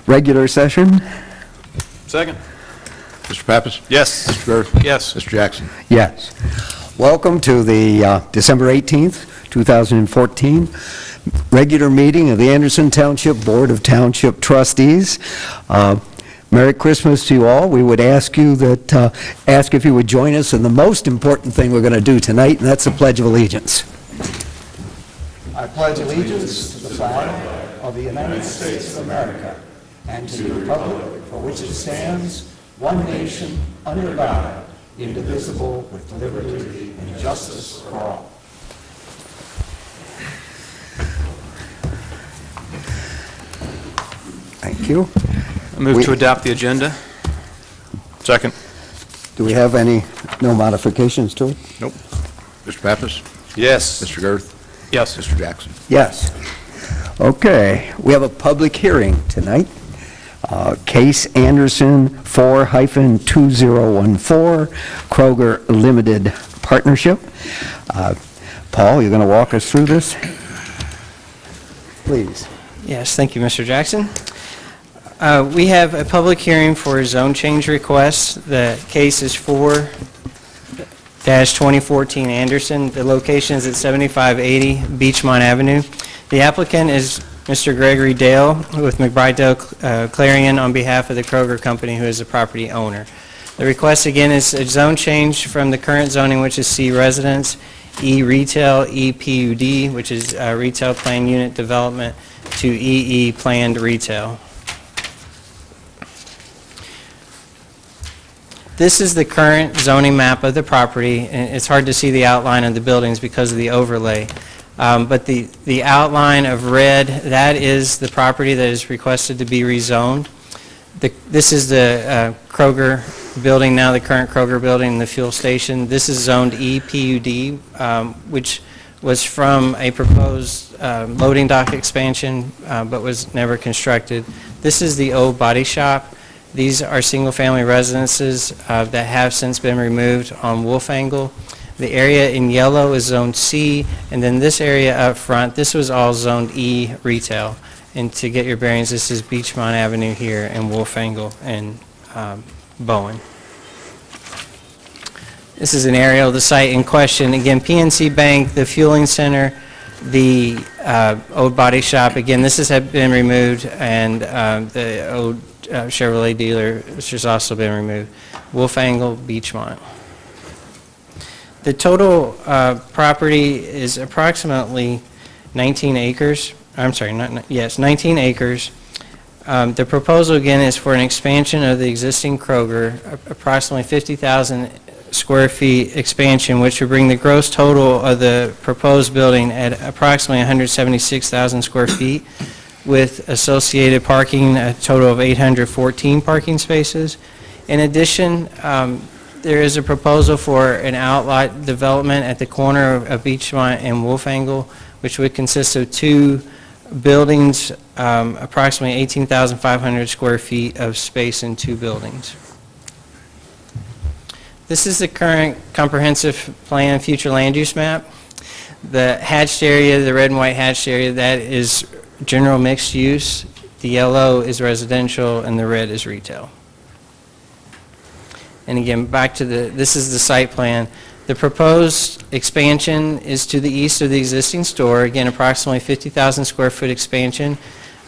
regular session. Second. Mr. Pappas? Yes. Mr. Gerth? Yes. Mr. Jackson? Yes. Welcome to the December 18th, 2014 regular meeting of the Anderson Township Board of Township Trustees. Merry Christmas to you all. We would ask you ask if you would join us in the most important thing we're going to do tonight, and that's the Pledge of Allegiance. I pledge allegiance to the flag of the United States of America and to the republic for which it stands, one nation, under God, indivisible, with liberty and justice for all. Thank you. I move to adopt the agenda. Second. Do we have no modifications to it? Nope. Mr. Pappas? Yes. Mr. Gerth? Yes. Mr. Jackson? Yes. Okay, we have a public hearing tonight. Case Anderson 4-2014, Kroger Limited Partnership. Paul, you're going to walk us through this? Please. Yes, thank you, Mr. Jackson. We have a public hearing for a zone change request. The case is 4-2014 Anderson. The location is at 7580 Beachmont Avenue. The applicant is Mr. Gregory Dale with McBride Dale Clarion on behalf of the Kroger Company, who is the property owner. The request again is a zone change from the current zoning, which is C residence, E retail, E PUD, which is retail planned unit development, to EE planned retail. This is the current zoning map of the property, and it's hard to see the outline of the buildings because of the overlay. But the outline of red, that is the property that is requested to be rezoned. This is the Kroger building now, the current Kroger building, the fuel station. This is zoned EPUD, which was from a proposed loading dock expansion, but was never constructed. This is the old body shop. These are single-family residences that have since been removed on Wolf Angle. The area in yellow is Zone C, and then this area up front, this was all Zoned E retail. And to get your bearings, this is Beachmont Avenue here and Wolf Angle and Bowen. This is an aerial of the site in question. Again, PNC Bank, the fueling center, the old body shop. Again, this has been removed, and the old Chevrolet dealer, which has also been removed. Wolf Angle, Beachmont. The total property is approximately 19 acres. I'm sorry, 19 acres. The proposal again is for an expansion of the existing Kroger, approximately 50,000 square feet expansion, which would bring the gross total of the proposed building at approximately 176,000 square feet, with associated parking, a total of 814 parking spaces. In addition, there is a proposal for an outlet development at the corner of Beachmont and Wolf Angle, which would consist of two buildings, approximately 18,500 square feet of space in two buildings. This is the current comprehensive plan future land use map. The hatched area, the red and white hatched area, that is general mixed use. The yellow is residential and the red is retail. And again, back to this is the site plan. The proposed expansion is to the east of the existing store. Again, approximately 50,000 square foot expansion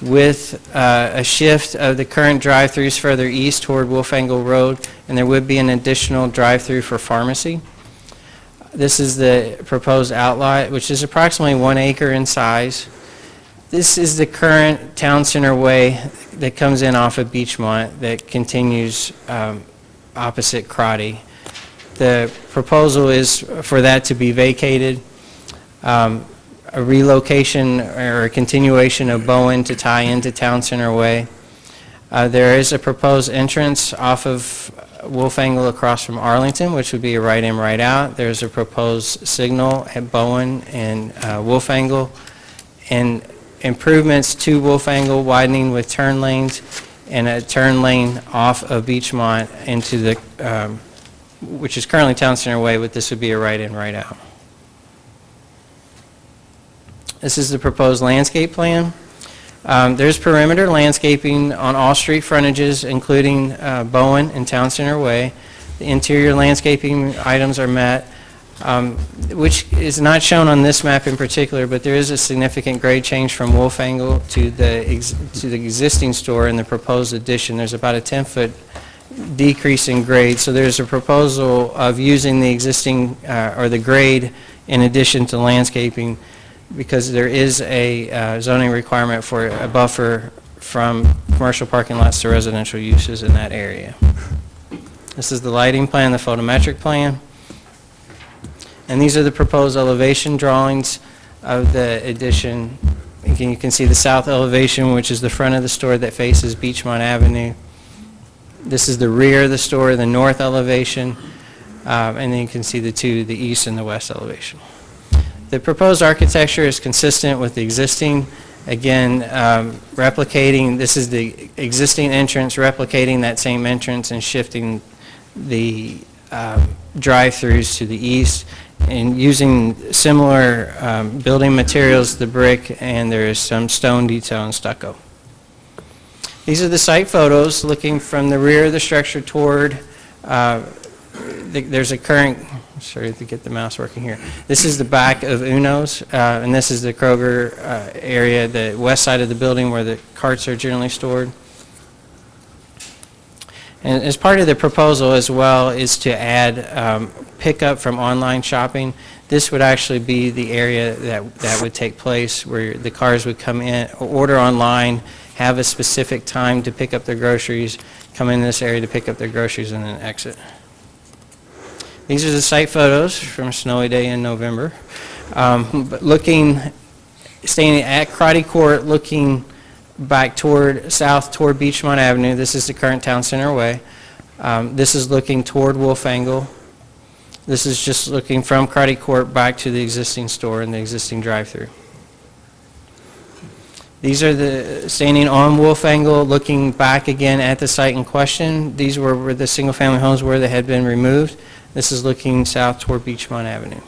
with a shift of the current drive-throughs further east toward Wolf Angle Road, and there would be an additional drive-through for pharmacy. This is the proposed outlet, which is approximately 1 acre in size. This is the current town center way that comes in off of Beachmont that continues opposite Crotty. The proposal is for that to be vacated, a relocation or a continuation of Bowen to tie into Town Center Way. There is a proposed entrance off of Wolf Angle across from Arlington, which would be a right in, right out. There's a proposed signal at Bowen and Wolf Angle, and improvements to Wolf Angle, widening with turn lanes, and a turn lane off of Beachmont into the, which is currently Town Center Way, but this would be a right in, right out. This is the proposed landscape plan. There's perimeter landscaping on all street frontages, including Bowen and Town Center Way. The interior landscaping items are met, which is not shown on this map in particular, but there is a significant grade change from Wolf Angle to the existing store and the proposed addition. There's about a 10-foot decrease in grade, so there's a proposal of using the existing or the grade in addition to landscaping, because there is a zoning requirement for a buffer from commercial parking lots to residential uses in that area. This is the lighting plan, the photometric plan. And these are the proposed elevation drawings of the addition. Again, you can see the south elevation, which is the front of the store that faces Beachmont Avenue. This is the rear of the store, the north elevation, and then you can see the east and the west elevation. The proposed architecture is consistent with the existing. Again, replicating, this is the existing entrance, replicating that same entrance and shifting the drive-throughs to the east and using similar building materials, the brick, and there is some stone detail and stucco. These are the site photos looking from the rear of the structure toward, there's a current, sorry to get the mouse working here. This is the back of Uno's, and this is the Kroger area, the west side of the building where the carts are generally stored. And as part of the proposal as well is to add pickup from online shopping. This would actually be the area that would take place where the cars would come in, order online, have a specific time to pick up their groceries, come in this area to pick up their groceries, and then exit. These are the site photos from a snowy day in November. But staying at Karate Court, looking back south toward Beachmont Avenue. This is the current Town Center Way. This is looking toward Wolf Angle. This is just looking from Karate Court back to the existing store and the existing drive-through. These are standing on Wolf Angle, looking back again at the site in question. These were where the single-family homes were that had been removed. This is looking south toward Beachmont Avenue.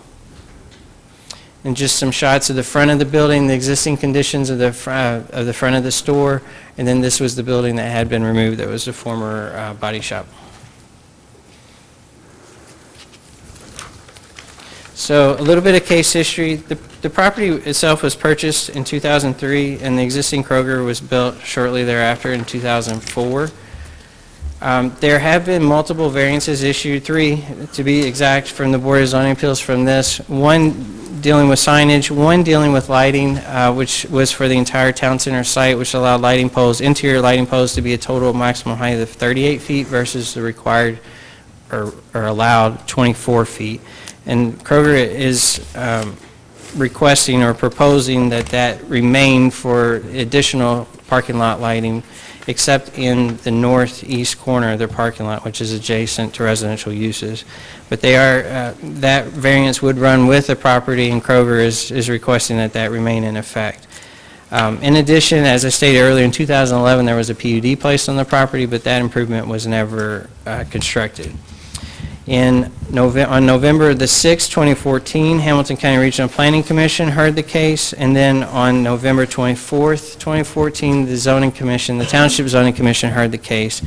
And just some shots of the front of the building, the existing conditions of the front of the store, and then this was the building that had been removed that was a former body shop. So a little bit of case history. The property itself was purchased in 2003, and the existing Kroger was built shortly thereafter in 2004. There have been multiple variances issued, 3 to be exact, from the Board of Zoning Appeals from this. 1 dealing with signage, 1 dealing with lighting, which was for the entire town center site, which allowed lighting poles, interior lighting poles, to be a total maximum height of 38 feet versus the required or allowed 24 feet. And Kroger is requesting or proposing that remain for additional parking lot lighting, except in the northeast corner of their parking lot, which is adjacent to residential uses. But they are, that variance would run with the property, and Kroger is requesting that remain in effect. In addition, as I stated earlier, in 2011 there was a PUD placed on the property, but that improvement was never constructed. On November the 6th, 2014, Hamilton County Regional Planning Commission heard the case, and then on November 24th, 2014, the Zoning Commission, the Township Zoning Commission, heard the case.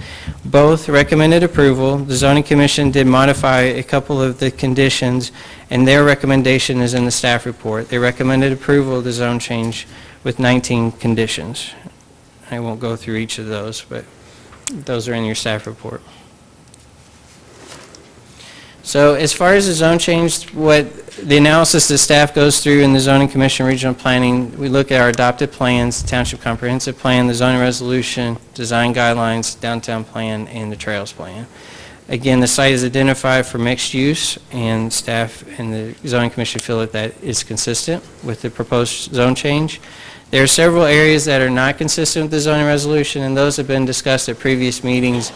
Both recommended approval. The Zoning Commission did modify a couple of the conditions, and their recommendation is in the staff report. They recommended approval of the zone change with 19 conditions. I won't go through each of those, but those are in your staff report. So as far as the zone change, what the analysis the staff goes through in the Zoning Commission Regional Planning, we look at our adopted plans, the Township Comprehensive Plan, the zoning resolution, design guidelines, downtown plan, and the trails plan. Again, the site is identified for mixed use, and staff and the Zoning Commission feel that is consistent with the proposed zone change. There are several areas that are not consistent with the zoning resolution, and those have been discussed at previous meetings,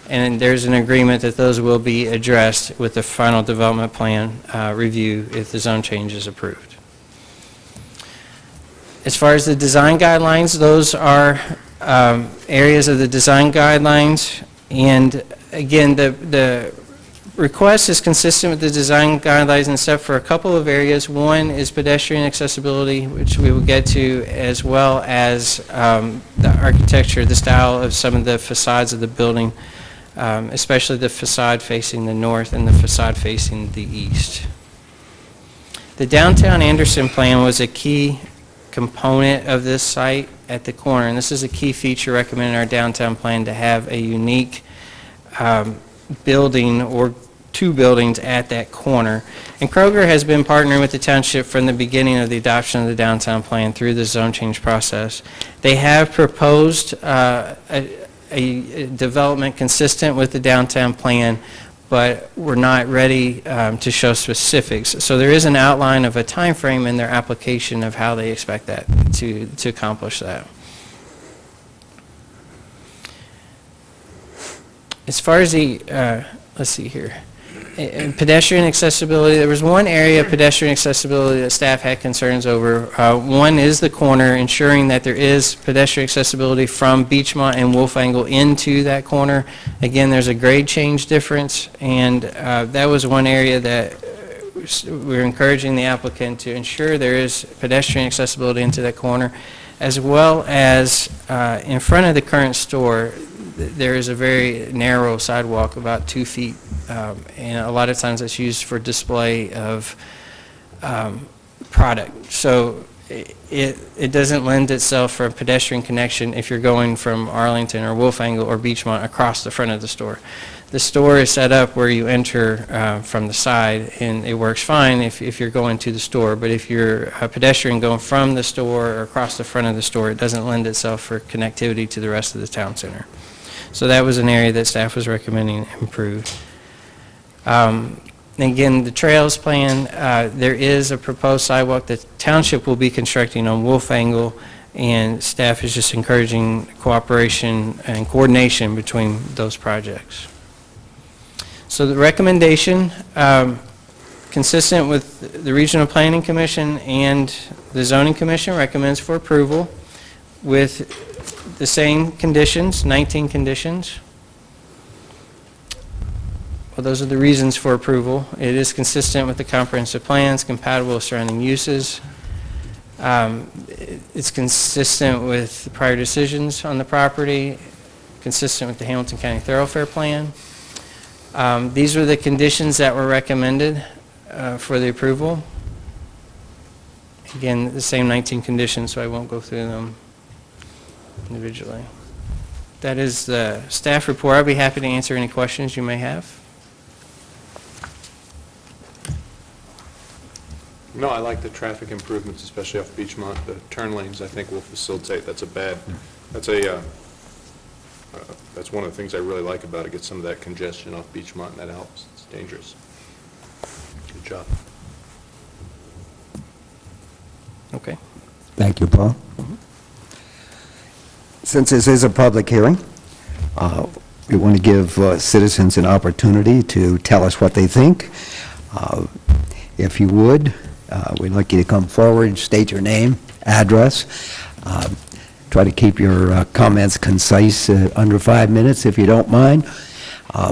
and there's an agreement that those will be addressed with the final development plan review if the zone change is approved. As far as the design guidelines, those are areas of the design guidelines, and again, the request is consistent with the design guidelines except for a couple of areas. One is pedestrian accessibility, which we will get to, as well as the architecture, the style of some of the facades of the building, especially the facade facing the north and the facade facing the east. The downtown Anderson plan was a key component of this site at the corner, and this is a key feature recommended in our downtown plan, to have a unique building or two buildings at that corner. And Kroger has been partnering with the township from the beginning of the adoption of the downtown plan through the zone change process. They have proposed a development consistent with the downtown plan, but we're not ready to show specifics. So there is an outline of a time frame in their application of how they expect that to accomplish that. As far as the, let's see here, in pedestrian accessibility, there was one area of pedestrian accessibility that staff had concerns over. One is the corner, ensuring that there is pedestrian accessibility from Beachmont and Wolf Angle into that corner. Again, there's a grade change difference, and that was one area that we're encouraging the applicant to ensure there is pedestrian accessibility into that corner, as well as in front of the current store. There is a very narrow sidewalk, about 2 feet, and a lot of times it's used for display of product. So it doesn't lend itself for a pedestrian connection if you're going from Arlington or Wolf Angle or Beachmont across the front of the store. The store is set up where you enter from the side, and it works fine if you're going to the store, but if you're a pedestrian going from the store or across the front of the store, it doesn't lend itself for connectivity to the rest of the town center. So that was an area that staff was recommending improved. Again, the trails plan, there is a proposed sidewalk that the township will be constructing on Wolf Angle, and staff is just encouraging cooperation and coordination between those projects. So the recommendation, consistent with the Regional Planning Commission and the Zoning Commission, recommends for approval with the same conditions, 19 conditions. Well, those are the reasons for approval. It is consistent with the comprehensive plans, compatible with surrounding uses. It's consistent with the prior decisions on the property, consistent with the Hamilton County Thoroughfare Plan. These were the conditions that were recommended for the approval. Again, the same 19 conditions, so I won't go through them individually. That is the staff report. I'll be happy to answer any questions you may have. No, I like the traffic improvements, especially off Beachmont. The turn lanes, I think, will facilitate. That's one of the things I really like about it. Get some of that congestion off Beachmont, and that helps. It's dangerous. Good job. Okay. Thank you, Paul. Since this is a public hearing, we want to give citizens an opportunity to tell us what they think. If you would, we'd like you to come forward, state your name, address. Try to keep your comments concise, under 5 minutes, if you don't mind.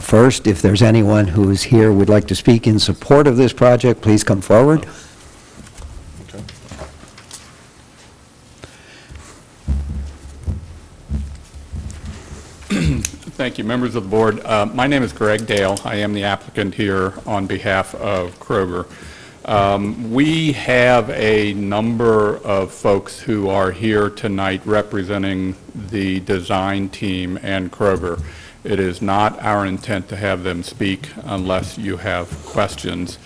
First, if there's anyone who is here who would like to speak in support of this project, please come forward. Okay. Thank you, members of the board. My name is Greg Dale. I am the applicant here on behalf of Kroger. We have a number of folks who are here tonight representing the design team and Kroger. It is not our intent to have them speak unless you have questions.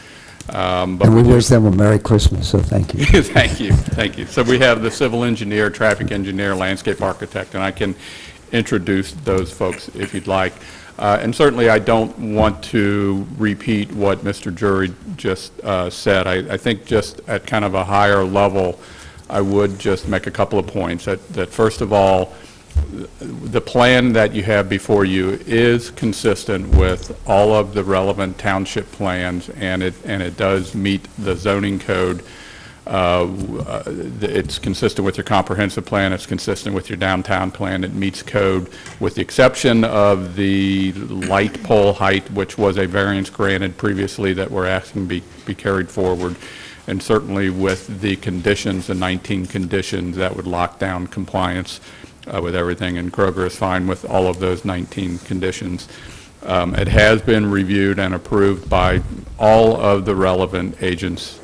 And we wish them a Merry Christmas, so thank you. Thank you, thank you. So we have the civil engineer, traffic engineer, landscape architect, and I can introduce those folks if you'd like. And certainly I don't want to repeat what Mr. Jury just said. I think just at kind of a higher level, I would just make a couple of points. That first of all, the plan that you have before you is consistent with all of the relevant township plans, and it does meet the zoning code It's consistent with your comprehensive plan. It's consistent with your downtown plan. It meets code, with the exception of the light pole height, which was a variance granted previously that we're asking be carried forward, and certainly with the conditions, the 19 conditions that would lock down compliance with everything, and Kroger is fine with all of those 19 conditions. It has been reviewed and approved by all of the relevant agencies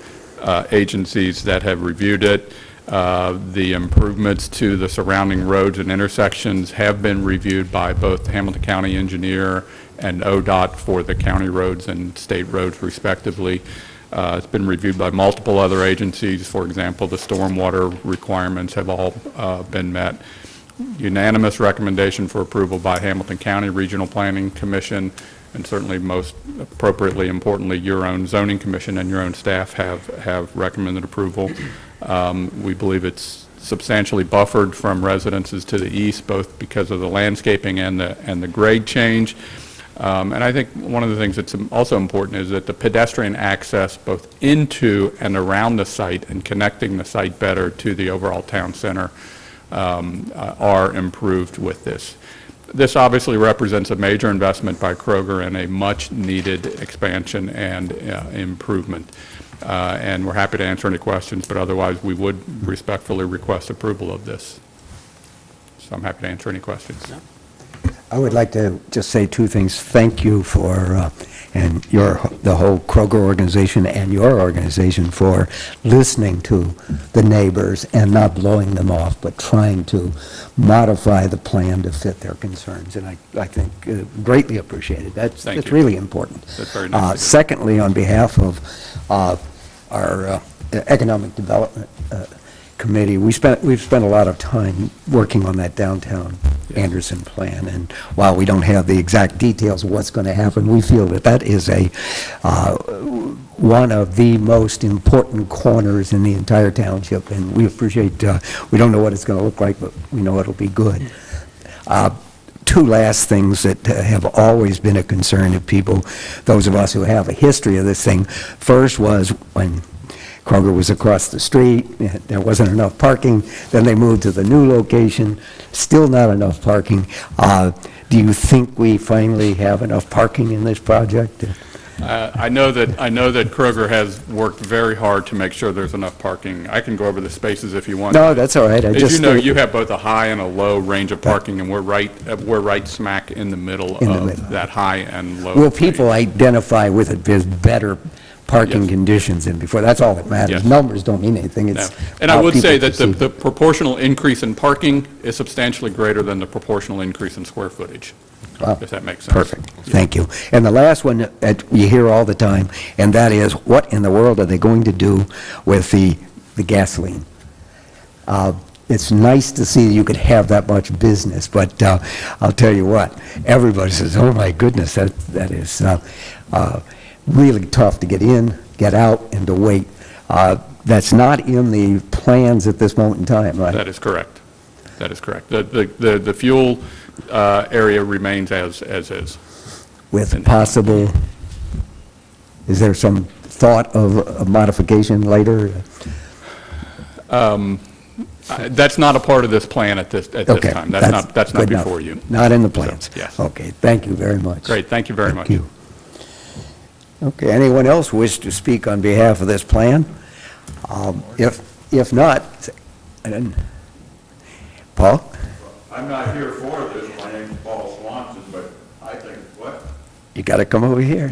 that have reviewed it. The improvements to the surrounding roads and intersections have been reviewed by both the Hamilton County engineer and ODOT for the county roads and state roads respectively. It's been reviewed by multiple other agencies. For example, the stormwater requirements have all been met. Unanimous recommendation for approval by Hamilton County Regional Planning Commission, and certainly most appropriately, importantly, your own zoning commission and your own staff have recommended approval. We believe it's substantially buffered from residences to the east, both because of the landscaping and the grade change. And I think one of the things that's also important is that the pedestrian access both into and around the site and connecting the site better to the overall town center are improved with this. This obviously represents a major investment by Kroger and a much-needed expansion and improvement. And we're happy to answer any questions, but otherwise we would respectfully request approval of this. So I'm happy to answer any questions. I would like to just say two things. Thank you for, and the whole Kroger organization and your organization for listening to the neighbors and not blowing them off, but trying to modify the plan to fit their concerns. And I think greatly appreciated. That's really important. That's very nice. Secondly, on behalf of our Economic Development Committee, we've spent a lot of time working on that downtown Anderson plan, and while we don't have the exact details of what's going to happen, we feel that that is one of the most important corners in the entire township, and we appreciate, we don't know what it's going to look like, but we know it'll be good. Two last things that have always been a concern of people, those of us who have a history of this thing. First was when Kroger was across the street, there wasn't enough parking, then they moved to the new location, still not enough parking. Do you think we finally have enough parking in this project? I know that Kroger has worked very hard to make sure there's enough parking. I can go over the spaces if you want. No, that's all right. As you know, you have both a high and a low range of parking, and we're right smack in the middle of that high and low. Will people identify with it as better parking conditions than before? That's all that matters. Yes. Numbers don't mean anything. It's And I would say that the proportional increase in parking is substantially greater than the proportional increase in square footage, if that makes sense. Perfect. Thank you. And the last one that you hear all the time, and that is, what in the world are they going to do with the gasoline? It's nice to see you could have that much business, but I'll tell you what, everybody says, oh my goodness, that is really tough to get in, get out, and to wait. That's not in the plans at this moment in time, right? That is correct. That is correct. The fuel area remains as is. With possible, is there some thought of a modification later? That's not a part of this plan at this time. That's not before you. Not in the plans? So, yes. Okay, thank you very much. Great, thank you very much. Thank you. Okay, anyone else wish to speak on behalf of this plan? If not, Paul? I'm not here for this. My name's Paul Swanson, but I think, what? You got to come over here.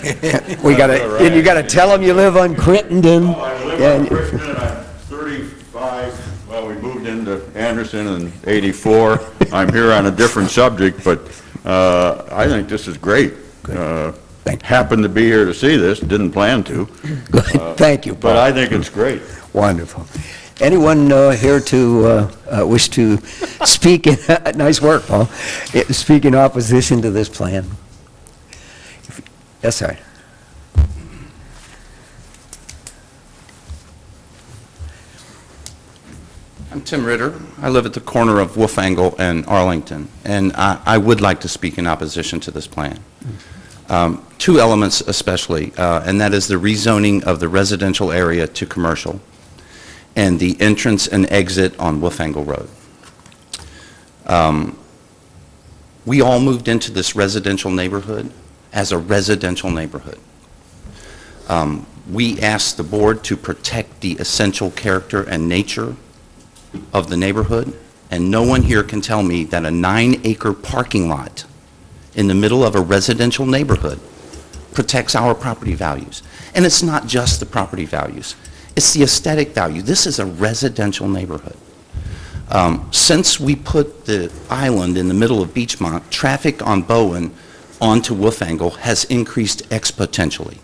You got to tell them you live on Crittenden. Oh, I live on Crittenden. I'm 35. Well, we moved into Anderson in '84. I'm here on a different subject, but I think this is great. Happened to be here to see this, didn't plan to. Good, thank you, Paul. But I think it's great. Wonderful. Anyone here to wish to speak in, nice work, Paul, speak in opposition to this plan? Yes, sir. I'm Tim Ritter. I live at the corner of Wolf Angle and Arlington, and I would like to speak in opposition to this plan. two elements especially, and that is the rezoning of the residential area to commercial and the entrance and exit on Wolfangle Road. We all moved into this residential neighborhood as a residential neighborhood. We asked the board to protect the essential character and nature of the neighborhood, and no one here can tell me that a 9-acre parking lot in the middle of a residential neighborhood protects our property values. And it's not just the property values, it's the aesthetic value. This is a residential neighborhood. Since we put the island in the middle of Beachmont, traffic on Bowen onto Wolfangle has increased exponentially.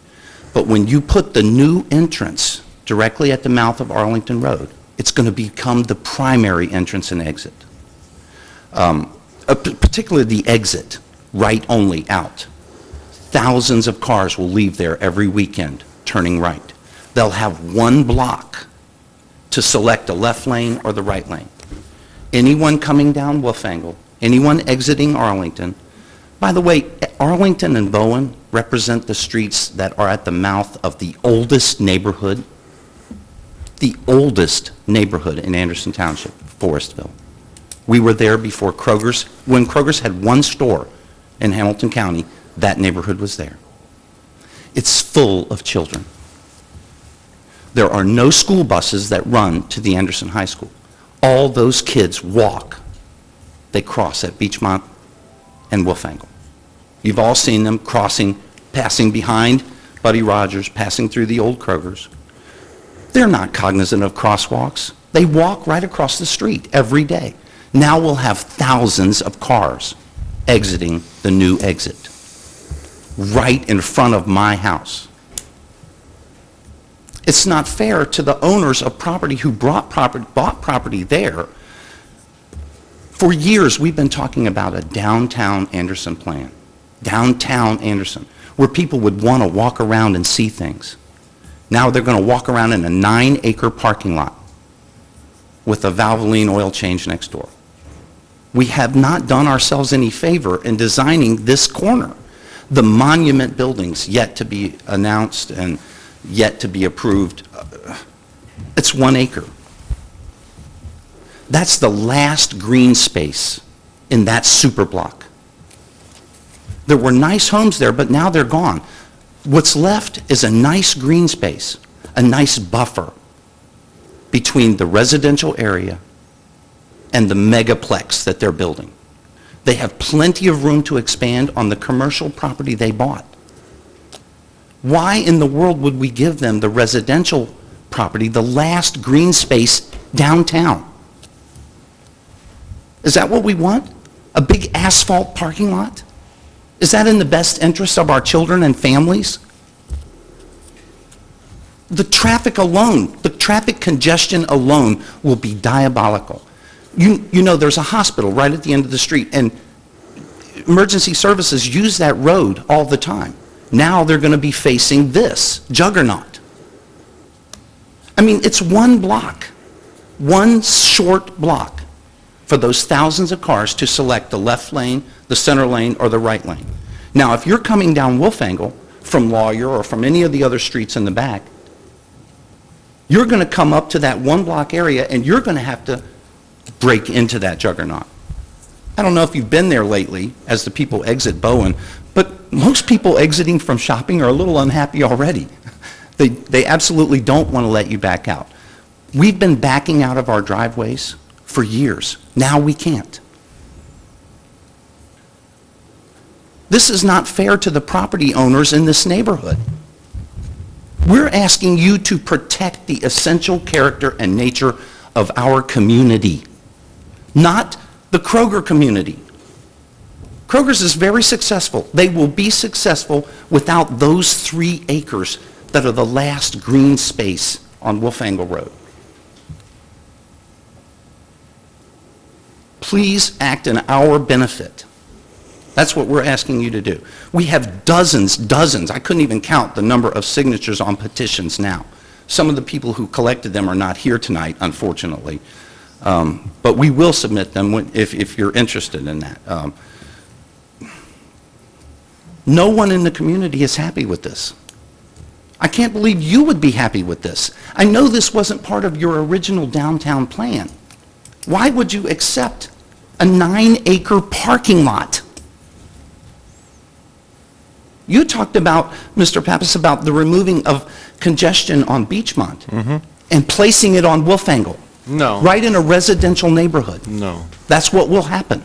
But when you put the new entrance directly at the mouth of Arlington Road, it's going to become the primary entrance and exit. Particularly the exit, right only out. Thousands of cars will leave there every weekend, turning right. They'll have one block to select a left lane or the right lane. Anyone coming down Wolfangle, anyone exiting Arlington. By the way, Arlington and Bowen represent the streets that are at the mouth of the oldest neighborhood in Anderson Township, Forestville. We were there before Kroger's. When Kroger's had one store in Hamilton County, that neighborhood was there. It's full of children. There are no school buses that run to the Anderson High School. All those kids walk. They cross at Beachmont and Wolfangle. You've all seen them crossing, passing behind Buddy Rogers, passing through the old Kroger's. They're not cognizant of crosswalks. They walk right across the street every day. Now we'll have thousands of cars exiting the new exit right in front of my house. It's not fair to the owners of property who bought property there. For years, we've been talking about a downtown Anderson plan, downtown Anderson, where people would want to walk around and see things. Now they're going to walk around in a 9-acre parking lot with a Valvoline oil change next door. We have not done ourselves any favor in designing this corner. The monument buildings yet to be announced and yet to be approved, it's 1 acre. That's the last green space in that super block. There were nice homes there, but now they're gone. What's left is a nice green space, a nice buffer between the residential area and the megaplex that they're building. They have plenty of room to expand on the commercial property they bought. Why in the world would we give them the residential property, the last green space downtown? Is that what we want? A big asphalt parking lot? Is that in the best interest of our children and families? The traffic alone, the traffic congestion alone will be diabolical. You know there's a hospital right at the end of the street, and emergency services use that road all the time. Now they're going to be facing this juggernaut. I mean, it's one block, one short block for those thousands of cars to select the left lane, the center lane, or the right lane. Now, if you're coming down Wolfangle from Lawyer or from any of the other streets in the back, you're going to come up to that one block area and you're going to have to break into that juggernaut. I don't know if you've been there lately as the people exit Bowen, but most people exiting from shopping are a little unhappy already. They absolutely don't want to let you back out. We've been backing out of our driveways for years. Now we can't. This is not fair to the property owners in this neighborhood. We're asking you to protect the essential character and nature of our community, not the Kroger community. Kroger's is very successful. They will be successful without those 3 acres that are the last green space on Wolfangle Road. Please act in our benefit. That's what we're asking you to do. We have dozens, I couldn't even count the number of signatures on petitions now. Some of the people who collected them are not here tonight, unfortunately. But we will submit them if you're interested in that. No one in the community is happy with this. I can't believe you would be happy with this. I know this wasn't part of your original downtown plan. Why would you accept a 9-acre parking lot? You talked about, Mr. Pappas, about the removing of congestion on Beachmont and placing it on Wolfangle. No. Right in a residential neighborhood. No. That's what will happen.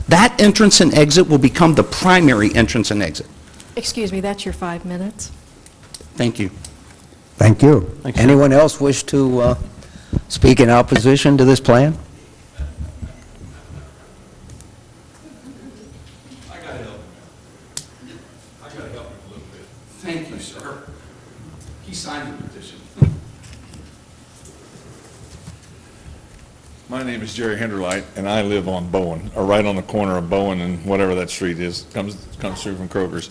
That entrance and exit will become the primary entrance and exit. Excuse me, that's your 5 minutes. Thank you. Thank you. Anyone else wish to speak in opposition to this plan? Thank you, sir. He signed the petition. My name is Jerry Henderlight, and I live on Bowen, or right on the corner of Bowen and whatever that street is, comes through from Kroger's.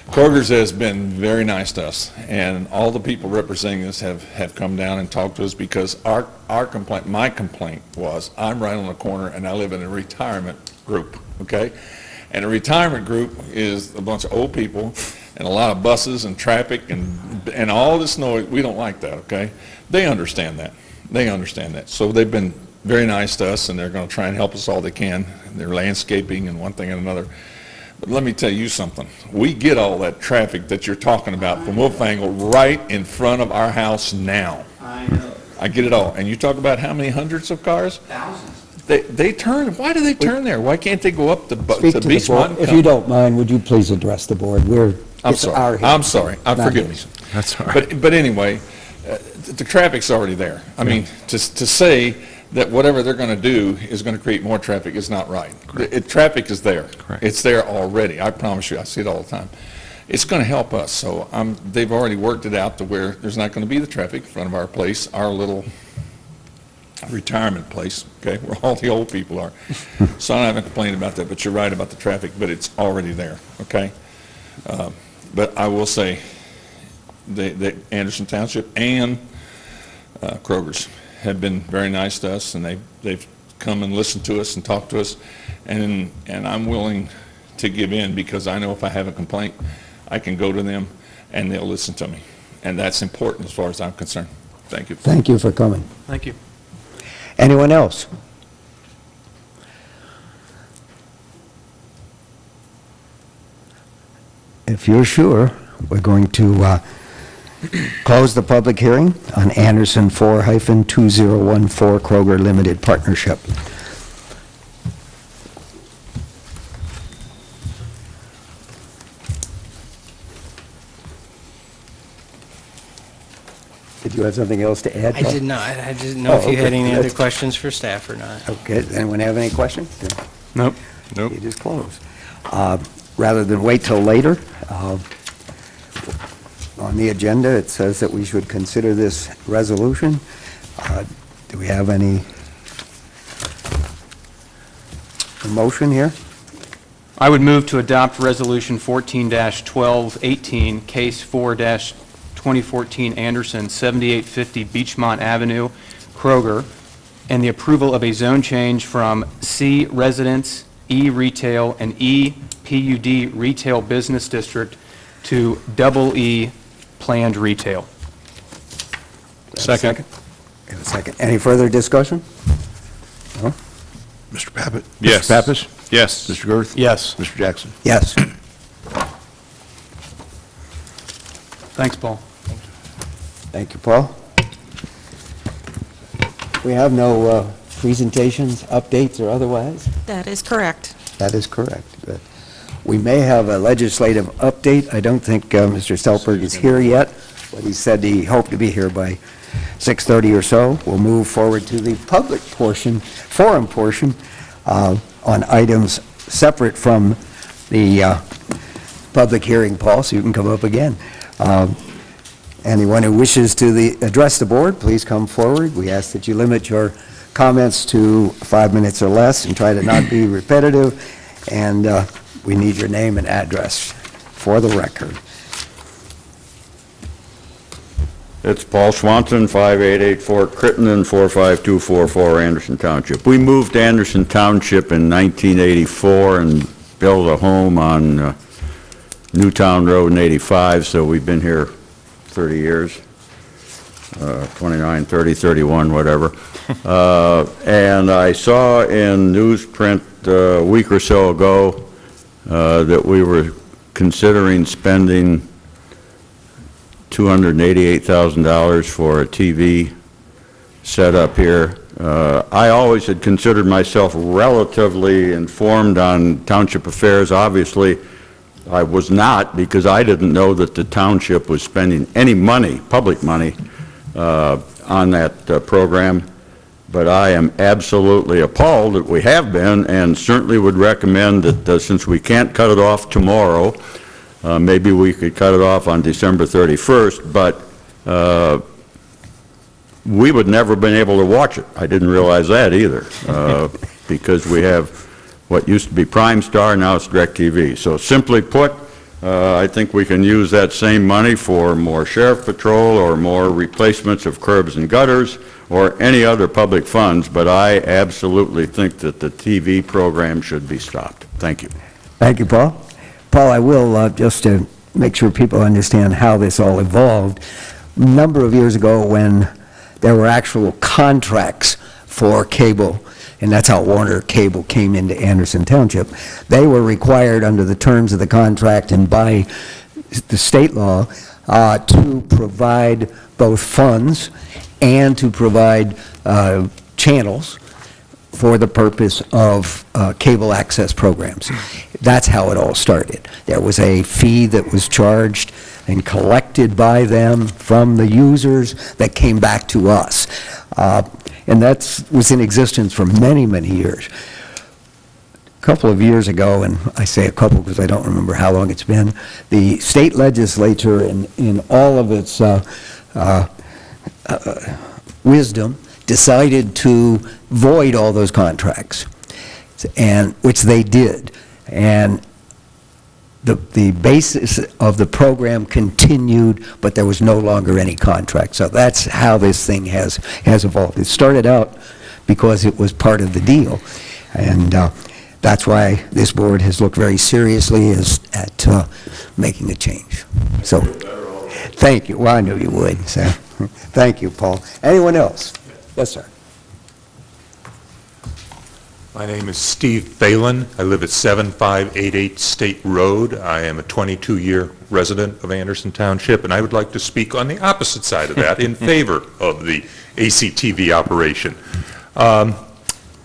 Kroger's has been very nice to us, and all the people representing us have come down and talked to us because our complaint, my complaint was, I'm right on the corner and I live in a retirement group, okay? And a retirement group is a bunch of old people and a lot of buses and traffic and all this noise. We don't like that, okay? They understand that. They understand that. So they've been very nice to us, and they're going to try and help us all they can. They're landscaping and one thing and another. But let me tell you something. We get all that traffic that you're talking about from Wolfangle right in front of our house now. I know. I get it all. And you talk about how many hundreds of cars? Thousands. They turn. Why do they turn there? Why can't they go up to Speak to the Beachmont? board. If you don't mind, would you please address the board? I'm It's our sorry. hearing. I'm sorry. Forgive me. yours. That's all right. But anyway, the traffic's already there. I mean, to say that whatever they're going to do is going to create more traffic is not right. Traffic is there. Correct. It's there already. I promise you. I see it all the time. It's going to help us. So they've already worked it out to where there's not going to be the traffic in front of our place, our little retirement place, okay, where all the old people are. So I haven't complained about that, but you're right about the traffic, but it's already there, okay? But I will say that Anderson Township and Kroger's have been very nice to us, and they've come and listened to us and talked to us, and I'm willing to give in because I know if I have a complaint, I can go to them and they'll listen to me. And that's important as far as I'm concerned. Thank you. Thank you for coming. Thank you. Anyone else? If you're sure, we're going to close the public hearing on Anderson 4-2014 Kroger Limited Partnership. Did you have something else to add? I Paul? did not. I didn't know if you had okay. any other That's- questions for staff or not. Okay, does anyone have any questions? Nope. It is closed. Rather than wait till later, on the agenda, it says that we should consider this resolution. Do we have any motion here? I would move to adopt Resolution 14-1218, Case 4-2014 Anderson, 7850 Beachmont Avenue, Kroger, and the approval of a zone change from C Residence, E Retail, and E PUD Retail Business District to double E Planned Retail. Second. Have a second. Any further discussion? No? Mr. Pappas? Yes. Mr. Pappas? Yes. Mr. Girth? Yes. Mr. Jackson? Yes. Thanks, Paul. Thank you, Paul. We have no presentations, updates, or otherwise? That is correct. That is correct. But we may have a legislative update. I don't think Mr. Stelberg is here yet, but he said he hoped to be here by 6:30 or so. We'll move forward to the public portion, forum portion, on items separate from the public hearing, Paul, so you can come up again. Anyone who wishes to address the board, please come forward. We ask that you limit your comments to 5 minutes or less and try to not be repetitive, and we need your name and address for the record. It's Paul Swanson, 5884 Crittenden, 45244 Anderson Township. We moved to Anderson Township in 1984 and built a home on Newtown Road and 85, so we've been here 30 years, 29, 30, 31, whatever. And I saw in newsprint a week or so ago that we were considering spending $288,000 for a TV setup here. I always had considered myself relatively informed on township affairs. Obviously, I was not, because I didn't know that the township was spending any money, public money, on that program. But I am absolutely appalled that we have been, and certainly would recommend that since we can't cut it off tomorrow, maybe we could cut it off on December 31st, but we would never have been able to watch it. I didn't realize that either, because we have what used to be Prime Star, now it's DirecTV. So simply put, I think we can use that same money for more sheriff patrol or more replacements of curbs and gutters or any other public funds, but I absolutely think that the TV program should be stopped. Thank you. Thank you, Paul. Paul, I will, just to make sure people understand how this all evolved, a number of years ago when there were actual contracts for cable, and that's how Warner Cable came into Anderson Township. They were required under the terms of the contract and by the state law to provide both funds and to provide channels for the purpose of cable access programs. That's how it all started. There was a fee that was charged and collected by them from the users that came back to us. And that was in existence for many, many years. A couple of years ago, and I say a couple because I don't remember how long it's been, the state legislature in all of its wisdom decided to void all those contracts, and which they did. And the basis of the program continued, but there was no longer any contract. So that's how this thing has evolved. It started out because it was part of the deal, and that's why this board has looked very seriously at making a change. So, thank you. Well, I knew you would. So, thank you, Paul. Anyone else? Yes, sir. My name is Steve Phelan. I live at 7588 State Road. I am a 22-year resident of Anderson Township, and I would like to speak on the opposite side of that in favor of the ACTV operation.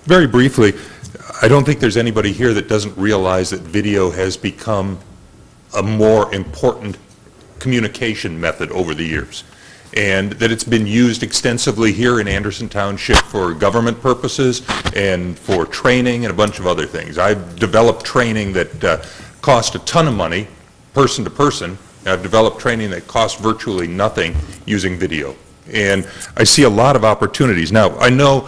Very briefly, I don't think there's anybody here that doesn't realize that video has become a more important communication method over the years, and that it's been used extensively here in Anderson Township for government purposes and for training and a bunch of other things. I've developed training that cost a ton of money, person to person. I've developed training that costs virtually nothing using video. And I see a lot of opportunities. Now, I know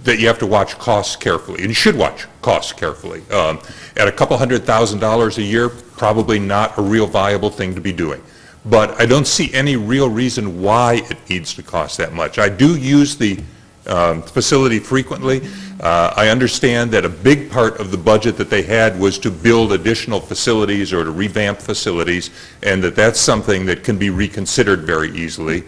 that you have to watch costs carefully, and you should watch costs carefully. At a couple $100,000 a year, probably not a real viable thing to be doing. But I don't see any real reason why it needs to cost that much. I do use the facility frequently. I understand that a big part of the budget that they had was to build additional facilities or to revamp facilities, and that's something that can be reconsidered very easily.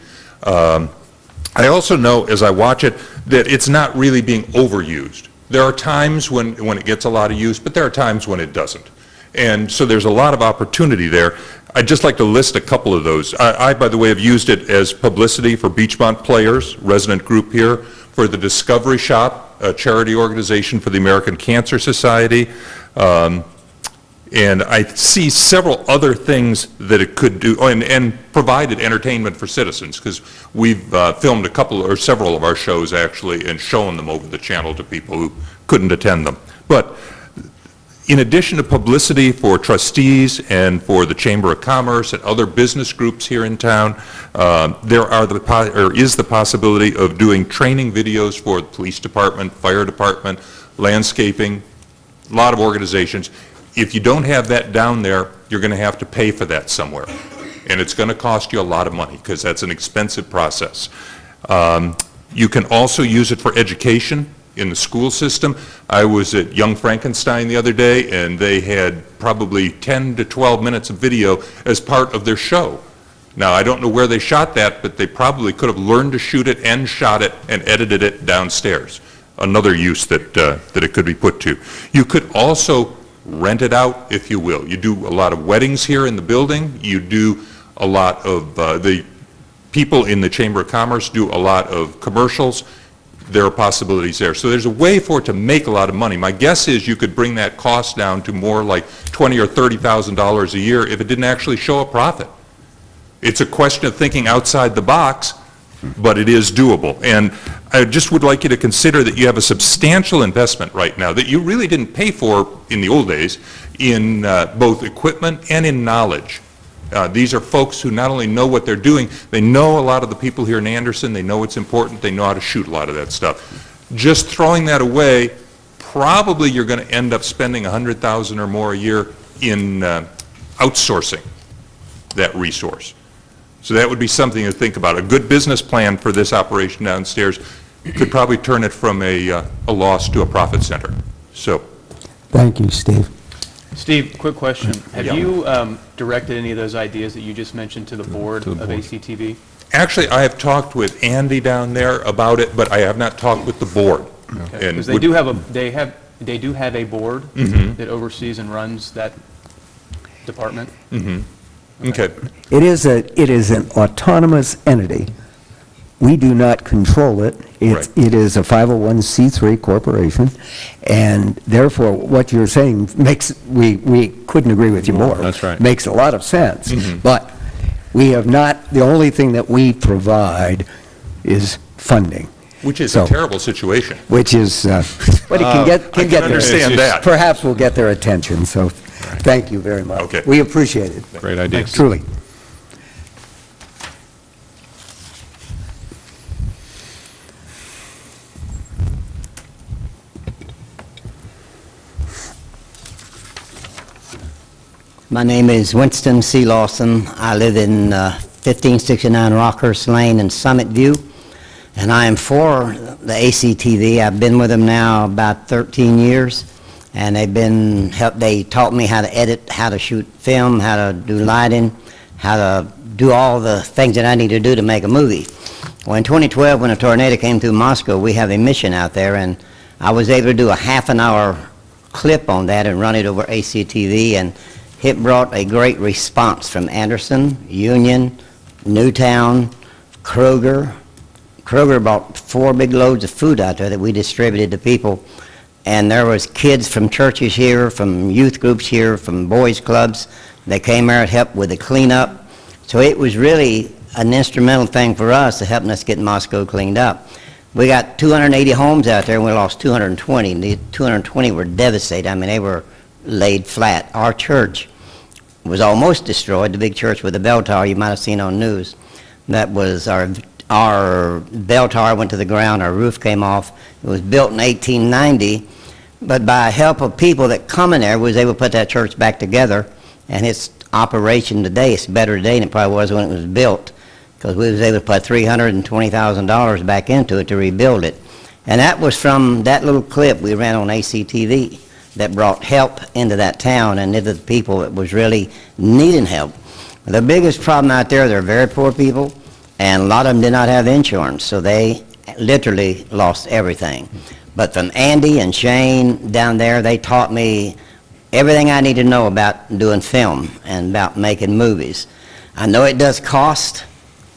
I also know, as I watch it, that it's not really being overused. There are times when it gets a lot of use, but there are times when it doesn't. And so there's a lot of opportunity there. I'd just like to list a couple of those. I, by the way, have used it as publicity for Beachmont Players, resident group here, for the Discovery Shop, a charity organization for the American Cancer Society. And I see several other things that it could do, and provided entertainment for citizens, because we've filmed a couple or several of our shows actually and shown them over the channel to people who couldn't attend them. But in addition to publicity for trustees and for the Chamber of Commerce and other business groups here in town, there is the possibility of doing training videos for the police department, fire department, landscaping, a lot of organizations. If you don't have that down there, you're going to have to pay for that somewhere. And it's going to cost you a lot of money because that's an expensive process. You can also use it for education. in the school system. I was at Young Frankenstein the other day, and they had probably 10 to 12 minutes of video as part of their show. Now, I don't know where they shot that, but they probably could have learned to shoot it and shot it and edited it downstairs. Another use that it could be put to. You could also rent it out, if you will. You do a lot of weddings here in the building. You do a lot of, the people in the Chamber of Commerce do a lot of commercials. There are possibilities there. So there's a way for it to make a lot of money. My guess is you could bring that cost down to more like $20,000 or $30,000 a year if it didn't actually show a profit. It's a question of thinking outside the box, but it is doable. And I just would like you to consider that you have a substantial investment right now that you really didn't pay for in the old days in both equipment and in knowledge. These are folks who not only know what they're doing, they know a lot of the people here in Anderson, they know it's important, they know how to shoot a lot of that stuff. Just throwing that away, probably you're going to end up spending $100,000 or more a year in outsourcing that resource. So that would be something to think about. A good business plan for this operation downstairs could probably turn it from a loss to a profit center. So, Thank you, Steve. Steve, quick question. Have Yeah. you directed any of those ideas that you just mentioned to the board of ACTV? actually, I have talked with Andy down there about it, but I have not talked with the board. And Because they would- do have they do have a board that oversees and runs that department? Okay. It is an autonomous entity. We do not control it. Right. It is a 501c3 corporation, and therefore, what you're saying we couldn't agree with you more. That's right. Makes a lot of sense. But we have not, the only thing that we provide is funding. Which is So- a terrible situation. Which is, but it can get can their- understand that. Perhaps we'll get their attention, so thank you very much. Okay. We appreciate it. Great idea. Truly. My name is Winston C. Lawson. I live in 1569 Rockhurst Lane in Summit View, and I am for the ACTV. I've been with them now about 13 years, and they taught me how to edit, how to shoot film, how to do lighting, how to do all the things that I need to do to make a movie. Well, in 2012, when a tornado came through Moscow, we have a mission out there, and I was able to do a half-an-hour clip on that and run it over ACTV, and it brought a great response from Anderson, Union, Newtown, Kroger. Kroger brought 4 big loads of food out there that we distributed to people. And there was kids from churches here, from youth groups here, from boys clubs. They came there and helped with the cleanup. So it was really an instrumental thing for us to helping us get Moscow cleaned up. We got 280 homes out there, and we lost 220. And the 220 were devastated. I mean, they were laid flat. Our church was almost destroyed, the big church with the bell tower you might have seen on news. That was our bell tower went to the ground, our roof came off. It was built in 1890, but by help of people that come in there, we was able to put that church back together, and its operation today, it's better today than it probably was when it was built, because we was able to put $320,000 back into it to rebuild it. And that was from that little clip we ran on ACTV that brought help into that town and into the people that was really needing help. The biggest problem out there, they're very poor people, and a lot of them did not have insurance, so they literally lost everything. But from Andy and Shane down there, they taught me everything I need to know about doing film and about making movies. I know it does cost,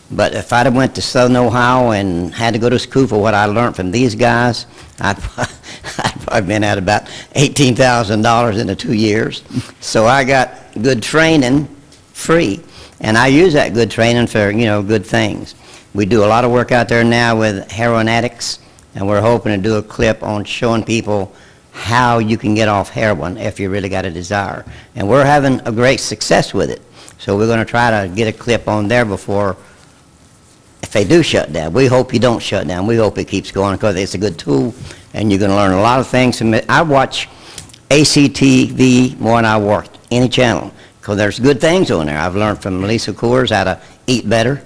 but if I'd have went to Southern Ohio and had to go to school for what I learned from these guys, I'd probably been at about $18,000 in the 2 years. So I got good training free, and I use that good training for, good things. We do a lot of work out there now with heroin addicts, and we're hoping to do a clip on showing people how you can get off heroin if you really got a desire. And we're having a great success with it. So we're going to try to get a clip on there before, if they do shut down. We hope you don't shut down. We hope it keeps going because it's a good tool, and you're going to learn a lot of things from it. I watch ACTV more than I watch any channel because there's good things on there. I've learned from Lisa Coors how to eat better.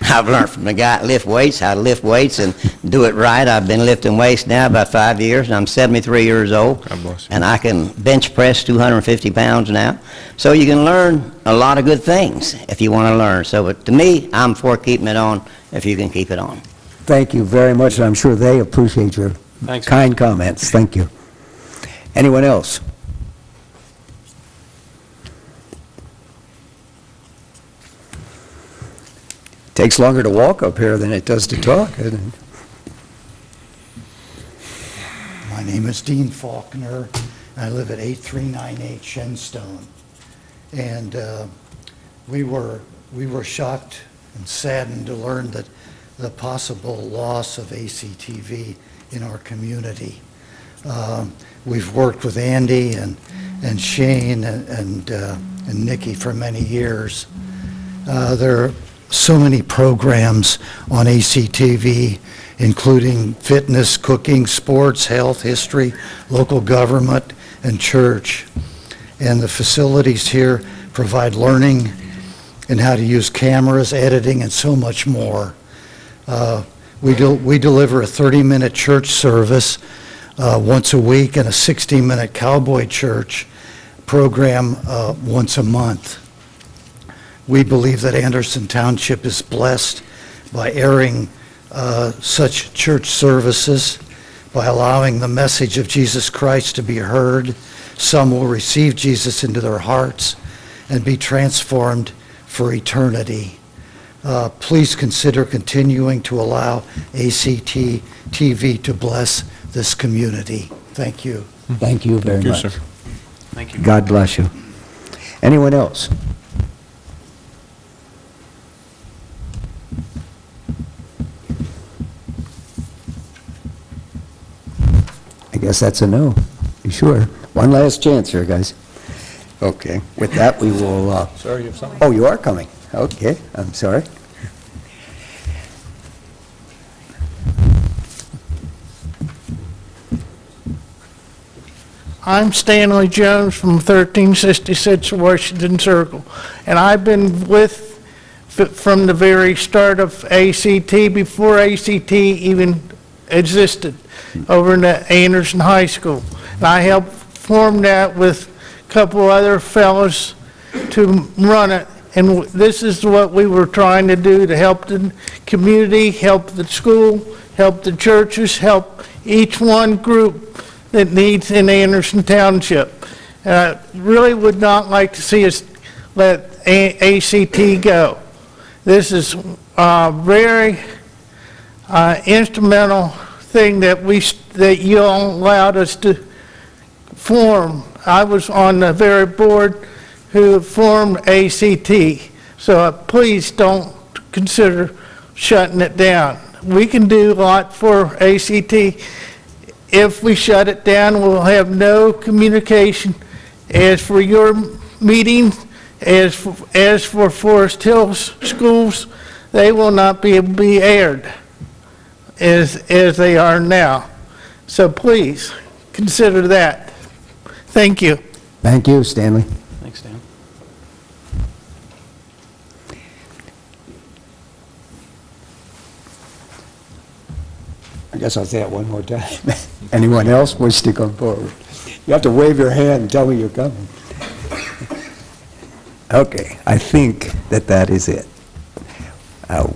I've learned from the guy that lift weights how to lift weights and do it right. I've been lifting weights now about 5 years, and I'm 73 years old. God bless you. And I can bench press 250 pounds now. So you can learn a lot of good things if you want to learn. So but to me, I'm for keeping it on if you can keep it on. Thank you very much, and I'm sure they appreciate your Thanks. kind comments. Thank you. Anyone else? Takes longer to walk up here than it does to talk, isn't it? My name is Dean Faulkner. I live at 8398 Shenstone. And we were shocked and saddened to learn that the possible loss of ACTV in our community. We've worked with Andy and Shane and Nikki for many years. There are so many programs on ACTV, including fitness, cooking, sports, health, history, local government, and church. And the facilities here provide learning in how to use cameras, editing, and so much more. We deliver a 30-minute church service once a week and a 60-minute cowboy church program once a month. We believe that Anderson Township is blessed by airing such church services, by allowing the message of Jesus Christ to be heard. Some will receive Jesus into their hearts and be transformed for eternity. Please consider continuing to allow ACT TV to bless this community. Thank you. Thank you very much. sir. Thank you. God bless you. Anyone else? I guess that's a no. You sure? One last chance here, guys. Okay. With that, we will... Sorry, you have something? Oh, you are coming. Okay. I'm sorry. I'm Stanley Jones from 1366 Washington Circle, and I've been from the very start of ACT, before ACT even existed, over in the Anderson High School. And I helped form that with a couple other fellows to run it, and this is what we were trying to do to help the community, help the school, help the churches, help each one group that needs in Anderson Township. Really would not like to see us let ACT go. This is a very instrumental thing that you all allowed us to form. I was on the very board who formed ACT, so please don't consider shutting it down. We can do a lot for ACT. If we shut it down, we'll have no communication. As for your meetings, as for Forest Hills schools, they will not be able to be aired as they are now. So please, consider that. Thank you. Thank you, Stanley. Thanks, Dan. I guess I'll say it one more time. Anyone else wish to come forward? You have to wave your hand and tell me you're coming. Okay, I think that is it. Are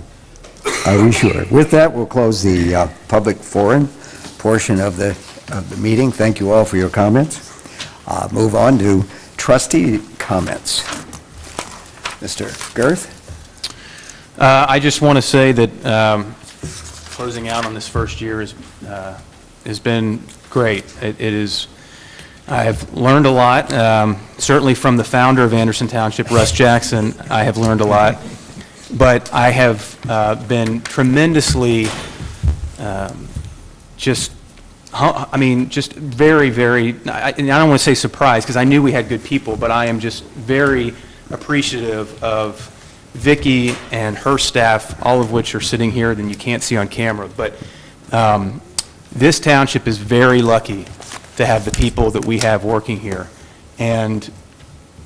we sure? With that, we'll close the public forum portion of the meeting. Thank you all for your comments. Move on to trustee comments. Mr. Girth? I just want to say that closing out on this first year has been great. It is. I have learned a lot, certainly from the founder of Anderson Township, Russ Jackson. I have learned a lot, but I have been tremendously just very, very, I don't want to say surprised, because I knew we had good people, but I am just very appreciative of Vicki and her staff, all of which are sitting here that you can't see on camera. But this township is very lucky to have the people that we have working here. And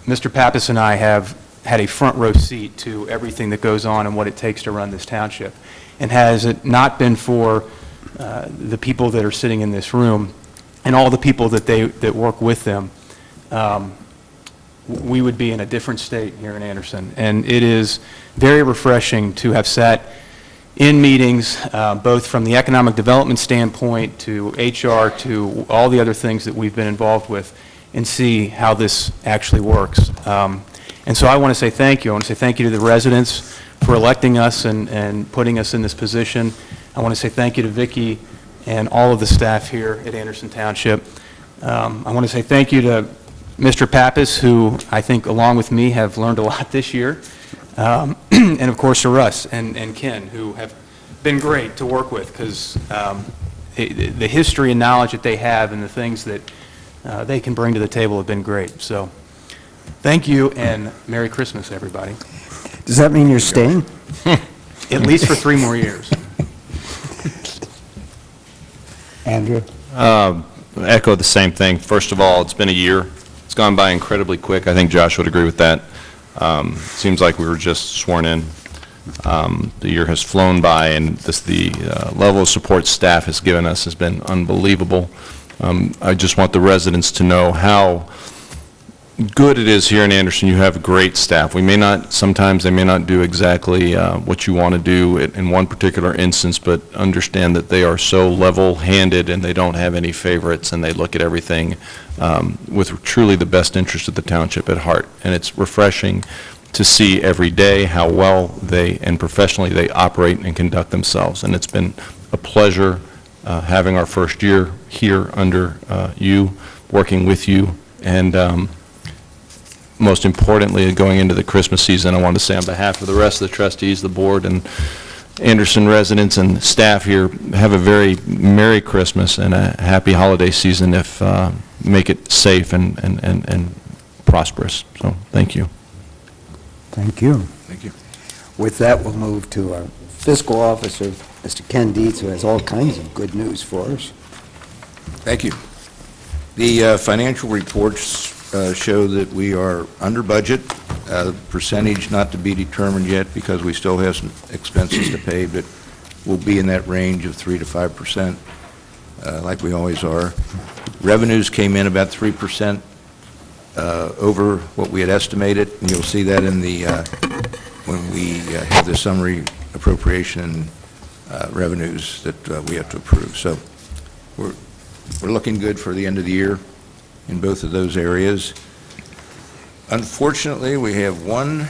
Mr. Pappas and I have had a front row seat to everything that goes on and what it takes to run this township. And has it not been for the people that are sitting in this room and all the people that work with them, we would be in a different state here in Anderson. And it is very refreshing to have sat in meetings, both from the economic development standpoint to HR to all the other things that we've been involved with, and see how this actually works. And so I want to say thank you. I want to say thank you to the residents for electing us and putting us in this position. I want to say thank you to Vicki and all of the staff here at Anderson Township. I want to say thank you to Mr. Pappas, who I think along with me have learned a lot this year. And of course to Russ and Ken, who have been great to work with, because the history and knowledge that they have and the things that they can bring to the table have been great. So thank you, and Merry Christmas, everybody. Does that mean you're staying? At least for 3 more years. Andrew? Echo the same thing. First of all, it's been a year. It's gone by incredibly quick. I think Josh would agree with that. Seems like we were just sworn in. The year has flown by, and the level of support staff has given us has been unbelievable. I just want the residents to know how good it is here in Anderson. You have great staff. We may not, sometimes they may not do exactly what you want to do in one particular instance, but understand that they are so level-handed and they don't have any favorites, and they look at everything with truly the best interest of the township at heart. And it's refreshing to see every day how well they and professionally they operate and conduct themselves. And it's been a pleasure having our first year here under you, working with you, and most importantly, going into the Christmas season, I want to say on behalf of the rest of the trustees, the board, and Anderson residents and staff here, have a very Merry Christmas and a happy holiday season. If make it safe and prosperous. So thank you. Thank you. Thank you. With that, we'll move to our fiscal officer, Mr. Ken Dietz, who has all kinds of good news for us. Thank you. The financial reports show that we are under budget. Percentage not to be determined yet because we still have some expenses to pay, but we'll be in that range of 3 to 5%, like we always are. Revenues came in about 3% over what we had estimated, and you'll see that in the when we have the summary appropriation revenues that we have to approve. So we're looking good for the end of the year in both of those areas. Unfortunately, we have one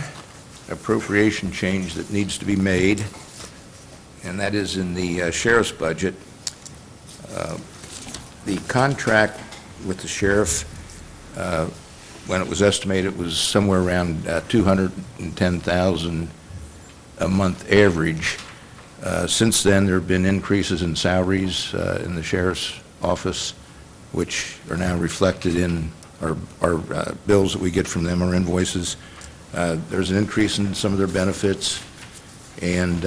appropriation change that needs to be made, and that is in the sheriff's budget. The contract with the sheriff, when it was estimated, it was somewhere around $210,000 a month average. Since then, there have been increases in salaries in the sheriff's office, which are now reflected in our bills that we get from them, our invoices. There's an increase in some of their benefits, and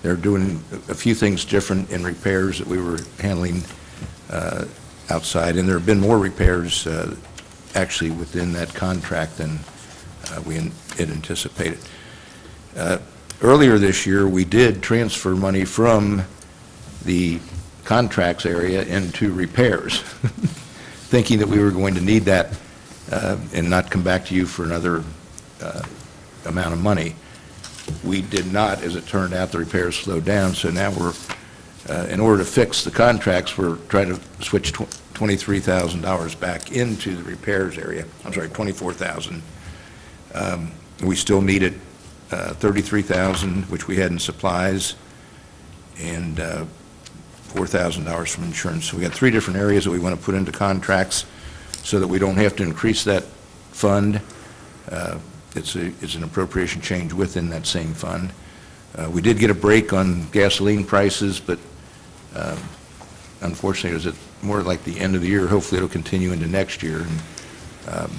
they're doing a few things different in repairs that we were handling outside, and there have been more repairs actually within that contract than we had anticipated. Earlier this year, we did transfer money from the contracts area into repairs, thinking that we were going to need that and not come back to you for another amount of money. We did not. As it turned out, the repairs slowed down, so now we're, in order to fix the contracts, we're trying to switch $23,000 back into the repairs area. I'm sorry, $24,000. We still needed $33,000, which we had in supplies, and $4,000 from insurance. So we got 3 different areas that we want to put into contracts so that we don't have to increase that fund. It's an appropriation change within that same fund. We did get a break on gasoline prices, but unfortunately, it was more like the end of the year. Hopefully, it'll continue into next year. And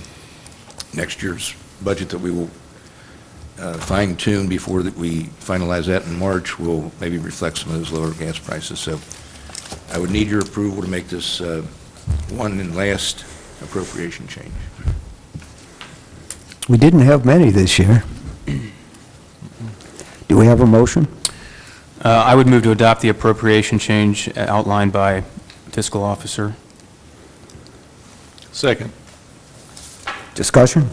next year's budget that we will fine-tune before that we finalize that in March will maybe reflect some of those lower gas prices. So I would need your approval to make this one and last appropriation change. We didn't have many this year. Do we have a motion? I would move to adopt the appropriation change outlined by fiscal officer. Second. Discussion?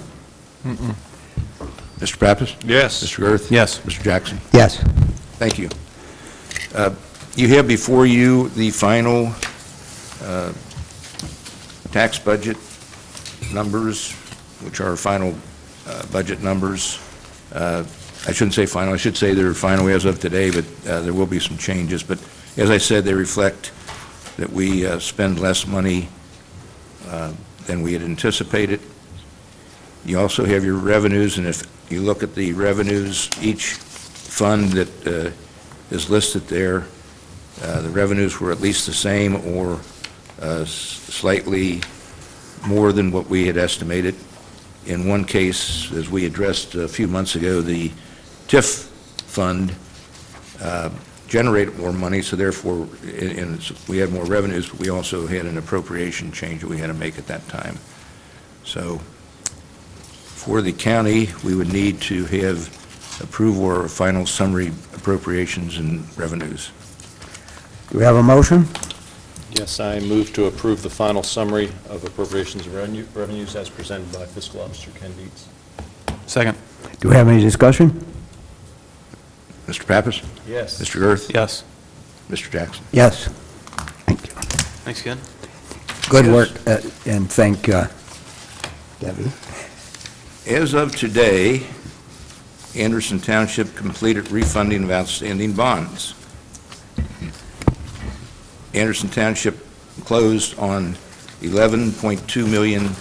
Mr. Pappas? Yes. Mr. Girth? Yes. Mr. Jackson? Yes. Thank you. You have before you the final tax budget numbers, which are final budget numbers. I shouldn't say final, I should say they're final as of today, but there will be some changes. But as I said, they reflect that we spend less money than we had anticipated. You also have your revenues, and if you look at the revenues, each fund that is listed there, the revenues were at least the same or slightly more than what we had estimated. In one case, as we addressed a few months ago, the TIF fund generated more money, so therefore we had more revenues, but we also had an appropriation change that we had to make at that time. So for the county, we would need to have approval or final summary appropriations and revenues. Do we have a motion? Yes, I move to approve the final summary of appropriations and revenues as presented by Fiscal Officer Ken Dietz. Second. Do we have any discussion? Mr. Pappas? Yes. Mr. Girth? Yes. Mr. Jackson? Yes. Thank you. Thanks, Ken. Good work, and thank Debbie. As of today, Anderson Township completed refunding of outstanding bonds. Anderson Township closed on $11.2 million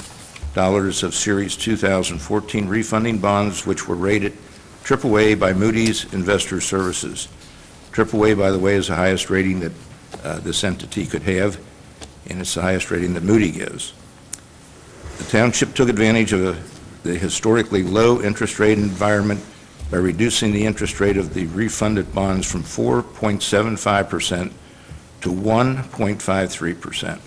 of Series 2014 refunding bonds, which were rated AAA by Moody's Investor Services. AAA, by the way, is the highest rating that this entity could have, and it's the highest rating that Moody gives. The township took advantage of the historically low interest rate environment by reducing the interest rate of the refunded bonds from 4.75% to 1.53%.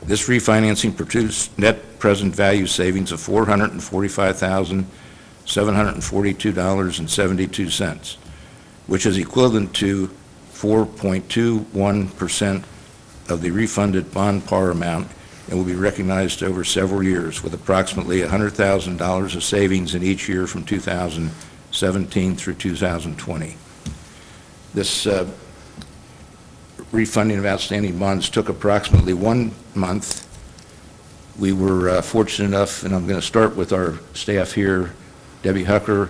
This refinancing produced net present value savings of $445,742.72, which is equivalent to 4.21% of the refunded bond par amount and will be recognized over several years, with approximately $100,000 of savings in each year from 2017 through 2020. This refunding of outstanding bonds took approximately 1 month. We were fortunate enough, and I'm going to start with our staff here, Debbie Hucker,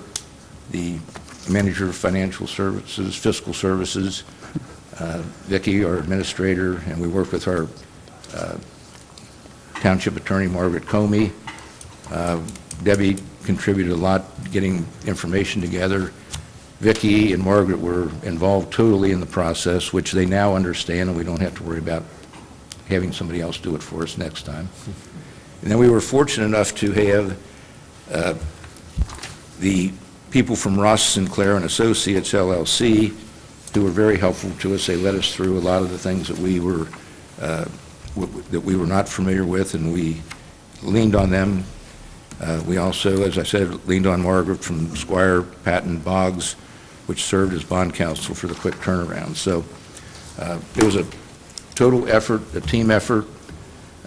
the Manager of Financial Services, Fiscal Services, Vicki, our Administrator, and we work with our Township Attorney, Margaret Comey. Debbie contributed a lot getting information together. Vicki and Margaret were involved totally in the process, which they now understand, and we don't have to worry about having somebody else do it for us next time. And then we were fortunate enough to have the people from Ross Sinclair and Associates, LLC, who were very helpful to us. They led us through a lot of the things that we were not familiar with, and we leaned on them. We also, as I said, leaned on Margaret from Squire, Patton, Boggs, which served as bond counsel for the quick turnaround. So it was a total effort, a team effort.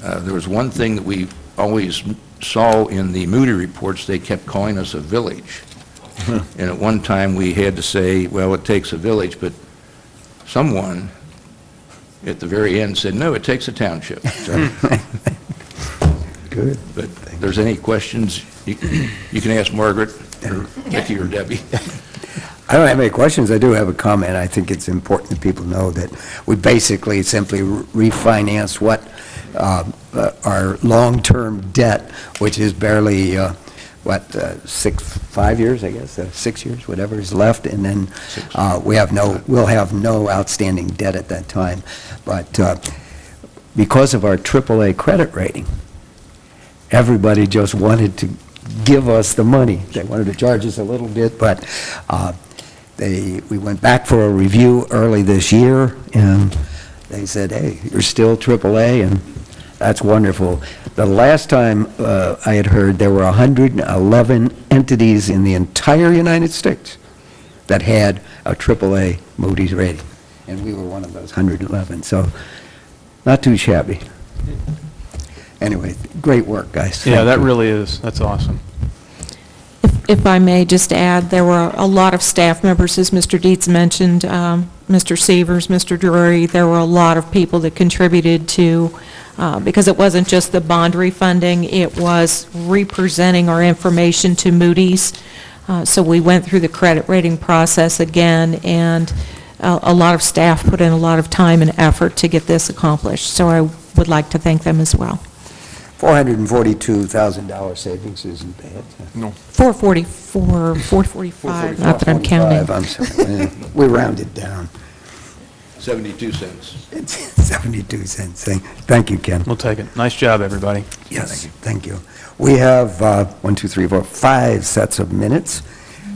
There was one thing that we always saw in the Moody reports. They kept calling us a village. And at one time we had to say, well, it takes a village, but someone at the very end said, no, it takes a township. So, good. but if there's any questions, you can ask Margaret or Vicki or Debbie. I don't have any questions. I do have a comment. I think it's important that people know that we basically simply refinanced what our long-term debt, which is barely, 5 years, I guess, 6 years, whatever is left, and then we'll have no outstanding debt at that time. But because of our AAA credit rating, everybody just wanted to give us the money. They wanted to charge us a little bit, but we went back for a review early this year, and they said, hey, you're still AAA, and That's wonderful. The last time I had heard, there were 111 entities in the entire United States that had a AAA Moody's rating, and we were one of those 111, so not too shabby. Anyway, great work, guys. Yeah, Thank that you. really is, that's awesome. If I may just add, there were a lot of staff members, as Mr. Dietz mentioned, Mr. Severs, Mr. Drury, there were a lot of people that contributed to, because it wasn't just the bond refunding, it was representing our information to Moody's. So we went through the credit rating process again, and a lot of staff put in a lot of time and effort to get this accomplished. So I would like to thank them as well. $442,000 savings isn't bad. No. 445, not that I'm counting. 445, I'm sorry. We rounded down. 72 cents. It's 72 cents. Thank you, Ken. We'll take it. Nice job, everybody. Yes, thank you. We have 5 sets of minutes.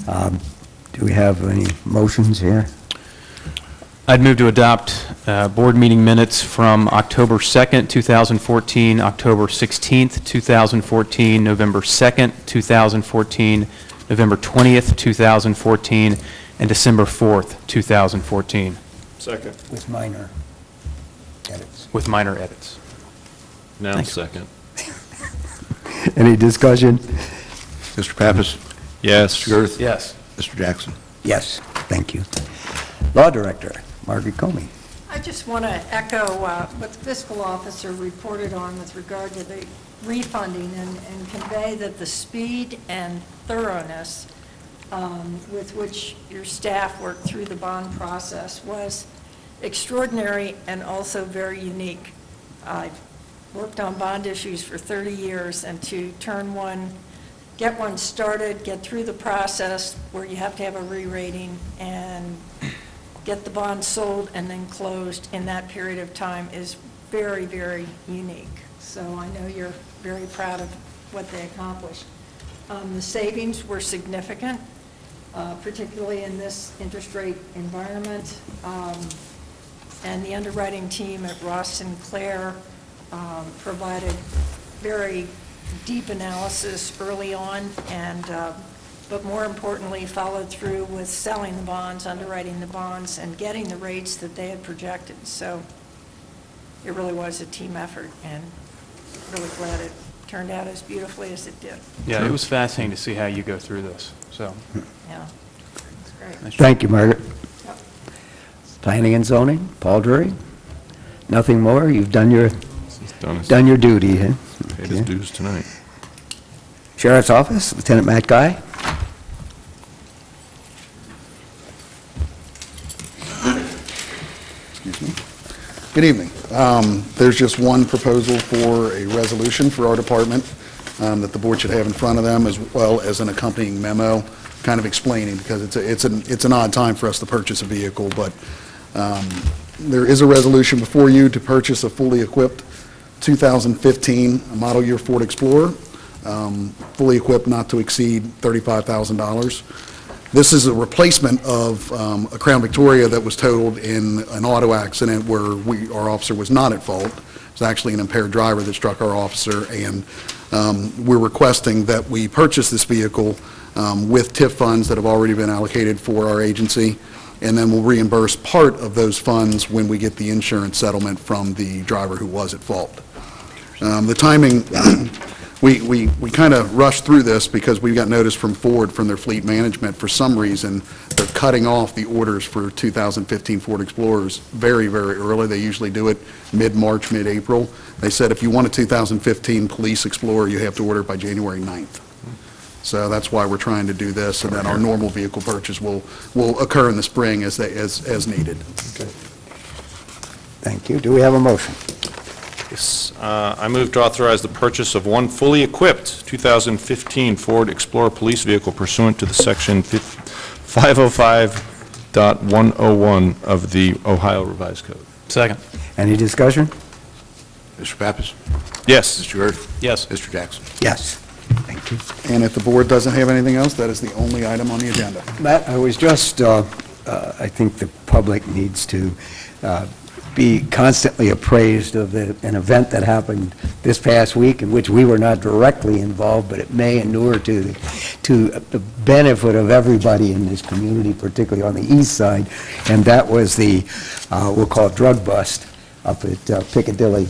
Do we have any motions here? I'd move to adopt board meeting minutes from October 2nd, 2014, October 16th, 2014, November 2nd, 2014, November 20th, 2014, and December 4th, 2014, Second. With minor edits. with minor edits. Now Thanks. second. Any discussion? Mr. Pappas? Yes. Mr. Girth? Yes. Mr. Jackson? Yes, thank you. Law Director, Margaret Comey. I just want to echo what the fiscal officer reported on with regard to the refunding and convey that the speed and thoroughness with which your staff worked through the bond process was extraordinary and also very unique. I've worked on bond issues for 30 years, and to get one started, get through the process where you have to have a re-rating and get the bond sold and then closed in that period of time is very, very unique. So I know you're very proud of what they accomplished. The savings were significant, particularly in this interest rate environment. And the underwriting team at Ross Sinclair provided very deep analysis early on, and but more importantly, followed through with selling the bonds, underwriting the bonds, and getting the rates that they had projected. So it really was a team effort, and really glad it turned out as beautifully as it did. Yeah, it was fascinating to see how you go through this, so. Yeah, it's great. nice job. Thank you, Margaret. Yep. Planning and zoning, Paul Drury? Nothing more? You've done your duty, huh? Paid his dues tonight. Sheriff's Office, Lieutenant Matt Guy? Excuse me. Good evening. There's just one proposal for a resolution for our department that the board should have in front of them, as well as an accompanying memo, kind of explaining, because it's an odd time for us to purchase a vehicle, but there is a resolution before you to purchase a fully equipped 2015 model year Ford Explorer, fully equipped, not to exceed $35,000. This is a replacement of a Crown Victoria that was totaled in an auto accident where our officer was not at fault. It was actually an impaired driver that struck our officer, and we're requesting that we purchase this vehicle with TIF funds that have already been allocated for our agency, and then we'll reimburse part of those funds when we get the insurance settlement from the driver who was at fault. The timing, we kind of rushed through this because we got notice from Ford, from their fleet management, for some reason, they're cutting off the orders for 2015 Ford Explorers very, very early. They usually do it mid-March, mid-April. They said if you want a 2015 Police Explorer, you have to order it by January 9th. So that's why we're trying to do this, and then our normal vehicle purchase will occur in the spring as needed. Okay. Thank you. Do we have a motion? Yes. I move to authorize the purchase of one fully equipped 2015 Ford Explorer police vehicle pursuant to the Section 505.101 of the Ohio Revised Code. Second. Any discussion? Mr. Pappas? Yes. Mr. Girth? Yes. Mr. Jackson? Yes. Thank you. And if the board doesn't have anything else, that is the only item on the agenda. Matt, I was just, I think the public needs to be constantly appraised of an event that happened this past week in which we were not directly involved, but it may inure to the benefit of everybody in this community, particularly on the east side, and that was the, we'll call it drug bust up at Piccadilly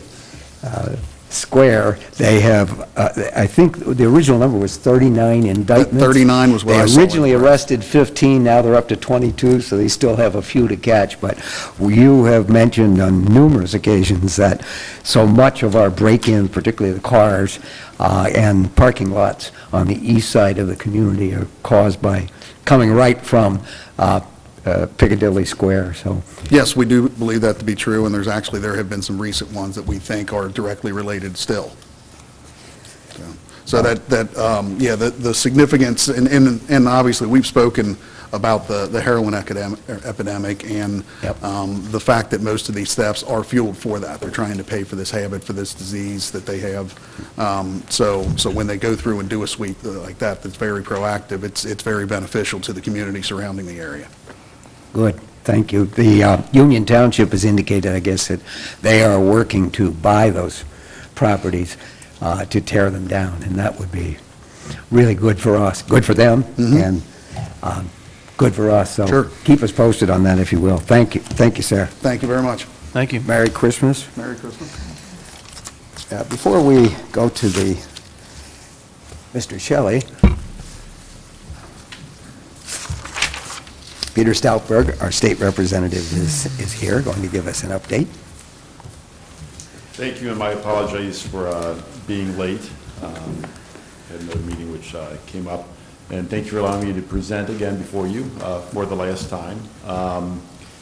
Square. They have, I think the original number was 39 indictments. 39 was what I saw. They originally arrested 15, now they're up to 22, so they still have a few to catch. But you have mentioned on numerous occasions that so much of our break-in, particularly the cars and parking lots on the east side of the community, are caused by coming right from Piccadilly Square, so. Yes, we do believe that to be true, and there have been some recent ones that we think are directly related still. So the significance, and obviously, we've spoken about the heroin epidemic and the fact that most of these thefts are fueled for that. They're trying to pay for this habit, for this disease that they have. So when they go through and do a sweep like that, that's very proactive, it's very beneficial to the community surrounding the area. Good, thank you. The Union Township has indicated, I guess, that they are working to buy those properties to tear them down, and that would be really good for us, good for them, and good for us. So Sure. Keep us posted on that, if you will. Thank you, sir. Thank you very much. Thank you. Merry Christmas. Merry Christmas. Before we go to Mr. Shelley, Peter Stoutberg, our state representative, is here, going to give us an update. Thank you, and my apologies for being late. Had another meeting which came up. And thank you for allowing me to present again before you for the last time.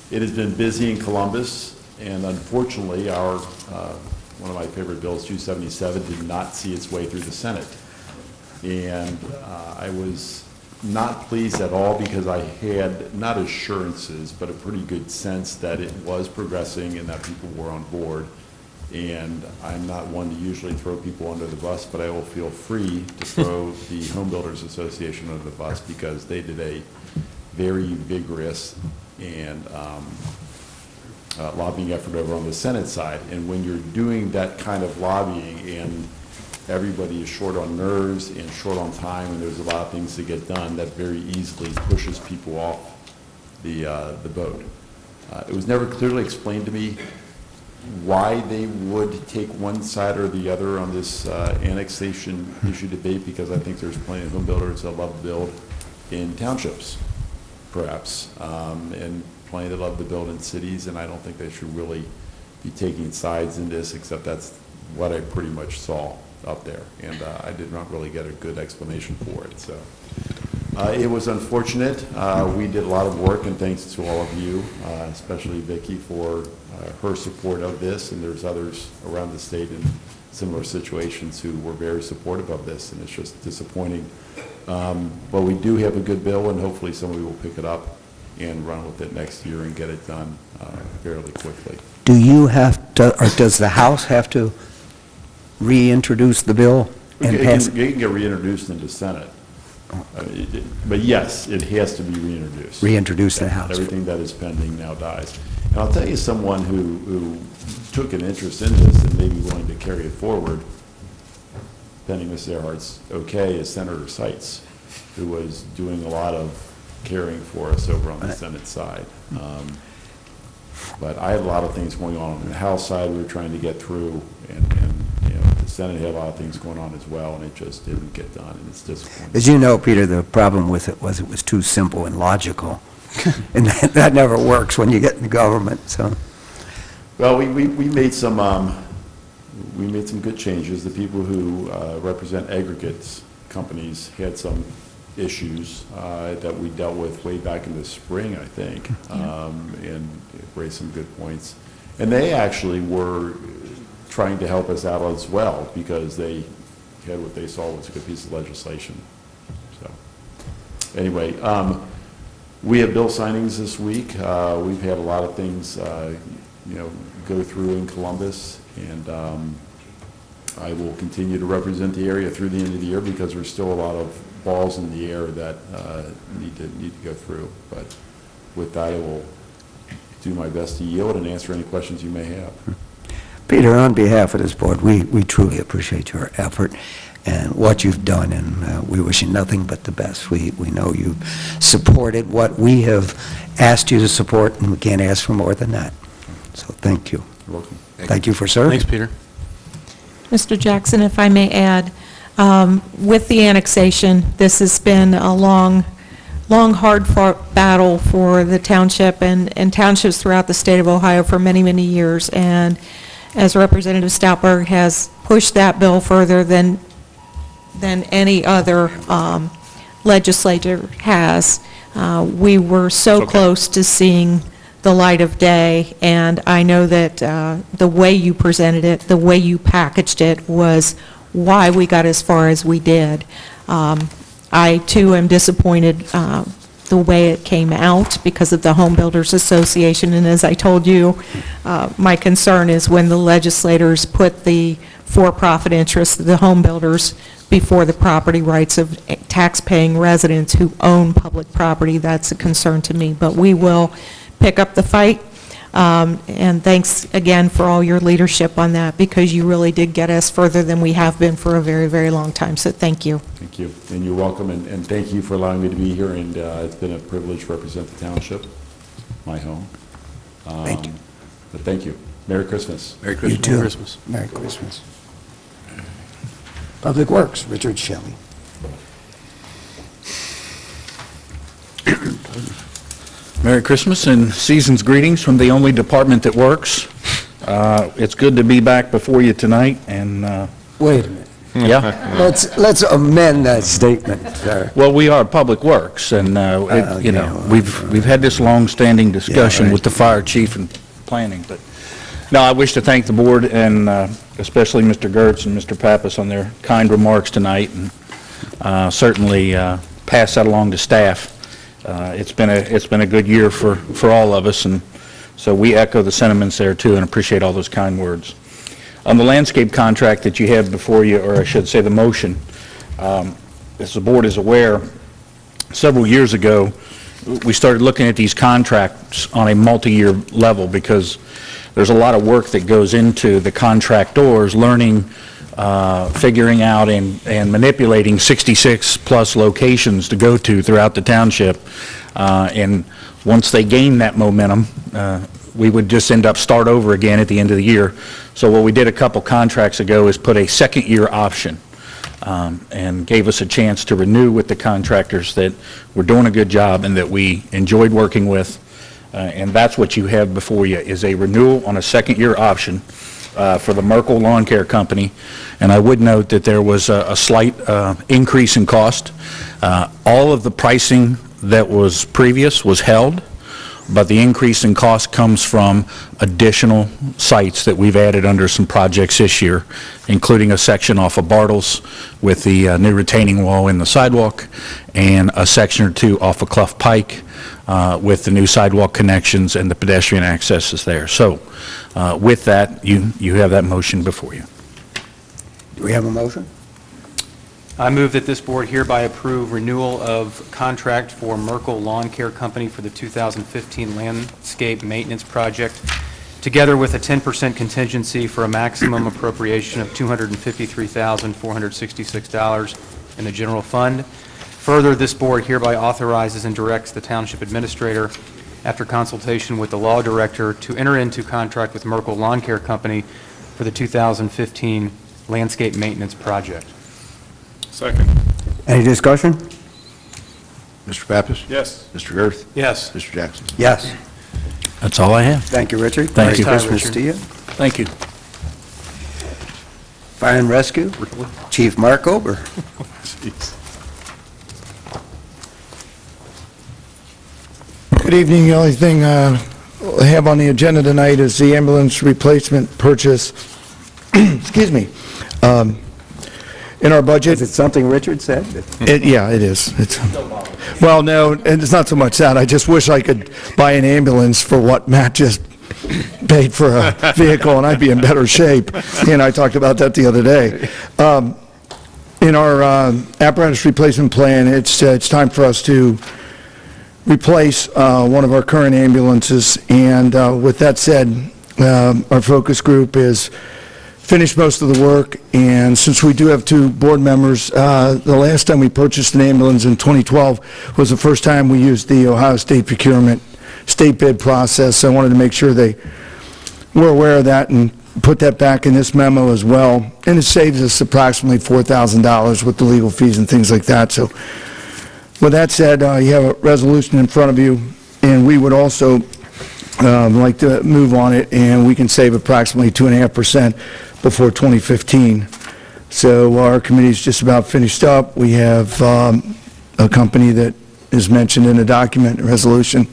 It has been busy in Columbus, and unfortunately, one of my favorite bills, 277, did not see its way through the Senate. And I was not pleased at all because I had not assurances, but a pretty good sense that it was progressing and that people were on board. And I'm not one to usually throw people under the bus, but I will feel free to throw the Home Builders Association under the bus because they did a very vigorous and lobbying effort over on the Senate side. And when you're doing that kind of lobbying and everybody is short on nerves and short on time and there's a lot of things to get done, that very easily pushes people off the boat. It was never clearly explained to me why they would take one side or the other on this annexation issue debate, because I think there's plenty of home builders that love to build in townships, perhaps, and plenty that love to build in cities, and I don't think they should really be taking sides in this, except that's what I pretty much saw up there, and I did not really get a good explanation for it. So it was unfortunate. We did a lot of work, and thanks to all of you, especially Vicki, for her support of this, and there's others around the state in similar situations who were very supportive of this, and it's just disappointing. But we do have a good bill, and hopefully somebody will pick it up and run with it next year and get it done fairly quickly. Do you have to, or does the House have to reintroduce the bill and pass it? It can get reintroduced into Senate. But yes, it has to be reintroduced. Reintroduced in the House. Everything that is pending now dies. And I'll tell you someone who took an interest in this and may be willing to carry it forward, pending Ms. Earhart's okay, is Senator Seitz, who was doing a lot of caring for us over on the Senate side. But I had a lot of things going on the House side we were trying to get through, and you know, the Senate had a lot of things going on as well, and it just didn't get done, and it's disappointing. As you know, Peter, the problem with it was too simple and logical, and that never works when you get in the government. So, well, we made some good changes. The people who represent aggregates companies had some issues that we dealt with way back in the spring, I think, and raised some good points. And they actually were trying to help us out as well, because they had what they saw was a good piece of legislation. So anyway, we have bill signings this week. We've had a lot of things go through in Columbus, and I will continue to represent the area through the end of the year, because there's still a lot of balls in the air that need to go through. But with that, I will do my best to yield and answer any questions you may have. Peter, on behalf of this board, we truly appreciate your effort and what you've done, and we wish you nothing but the best. We know you've supported what we have asked you to support, and we can't ask for more than that. So thank you. You're welcome. Thank you for serving. Thanks, Peter. Mr. Jackson, if I may add, with the annexation, this has been a long, hard-fought battle for the township and townships throughout the state of Ohio for many, many years. And as Representative Stoutberg has pushed that bill further than any other legislature has, we were so close to seeing the light of day, and I know that the way you presented it, the way you packaged it, was why we got as far as we did. I, too, am disappointed the way it came out because of the Home Builders Association, and as I told you, my concern is when the legislators put the for-profit interests of the home builders before the property rights of tax-paying residents who own public property. That's a concern to me, but we will pick up the fight, and thanks again for all your leadership on that, because you really did get us further than we have been for a very, very long time, so thank you. Thank you, and you're welcome, and thank you for allowing me to be here, and it's been a privilege to represent the township, my home. Thank you. But thank you. Merry Christmas. Merry Christmas. You too. Merry Christmas. Merry Christmas. Public Works, Richard Shelley. Merry Christmas and season's greetings from the only department that works. It's good to be back before you tonight, and Wait a minute. yeah. Let's amend that statement, sir. Well, we are Public Works, and you know, we've had this long-standing discussion with the fire chief and planning. But no, I wish to thank the board and especially Mr. Gertz and Mr. Pappas on their kind remarks tonight, and certainly pass that along to staff. It's been a good year for all of us, and so we echo the sentiments there too, and appreciate all those kind words. On the landscape contract that you have before you, or I should say the motion, as the board is aware, several years ago we started looking at these contracts on a multi-year level because there's a lot of work that goes into the contractors learning, figuring out and manipulating 66 plus locations to go to throughout the township, and once they gain that momentum, we would just end up start over again at the end of the year. So what we did a couple contracts ago is put a second year option, and gave us a chance to renew with the contractors that were doing a good job and that we enjoyed working with, and that's what you have before you is a renewal on a second year option for the Merkel Lawn Care Company. And I would note that there was a slight increase in cost. All of the pricing that was previous was held, but the increase in cost comes from additional sites that we've added under some projects this year, including a section off of Bartles with the new retaining wall in the sidewalk, and a section or two off of Clough Pike with the new sidewalk connections and the pedestrian accesses there. So with that, you have that motion before you. Do we have a motion? I move that this board hereby approve renewal of contract for Merkel Lawn Care Company for the 2015 landscape maintenance project, together with a 10% contingency for a maximum appropriation of $253,466 in the general fund. Further, this board hereby authorizes and directs the township administrator, after consultation with the law director, to enter into contract with Merkel Lawn Care Company for the 2015 landscape maintenance project. Second. Any discussion? Mr. Pappas? Yes. Mr. Gerth? Yes. Mr. Jackson? Yes. That's all I have. Thank you, Richard. Thank you. Merry Christmas Richard. to you. Thank you. Fire and Rescue, Chief Mark Ober. Good evening. The only thing I have on the agenda tonight is the ambulance replacement purchase. Excuse me. In our budget. Is it something Richard said? Yeah, it is. Well, no, and it's not so much that. I just wish I could buy an ambulance for what Matt just paid for a vehicle, and I'd be in better shape. He and I talked about that the other day. In our apparatus replacement plan, it's time for us to replace one of our current ambulances. And with that said, our focus group is finished most of the work, and since we do have 2 board members, the last time we purchased an ambulance in 2012 was the first time we used the Ohio State procurement state bid process. So I wanted to make sure they were aware of that and put that back in this memo as well. And it saves us approximately $4,000 with the legal fees and things like that. So with that said, you have a resolution in front of you, and we would also like to move on it, and we can save approximately 2.5% before 2015. So our committee's just about finished up. We have a company that is mentioned in the document, a resolution,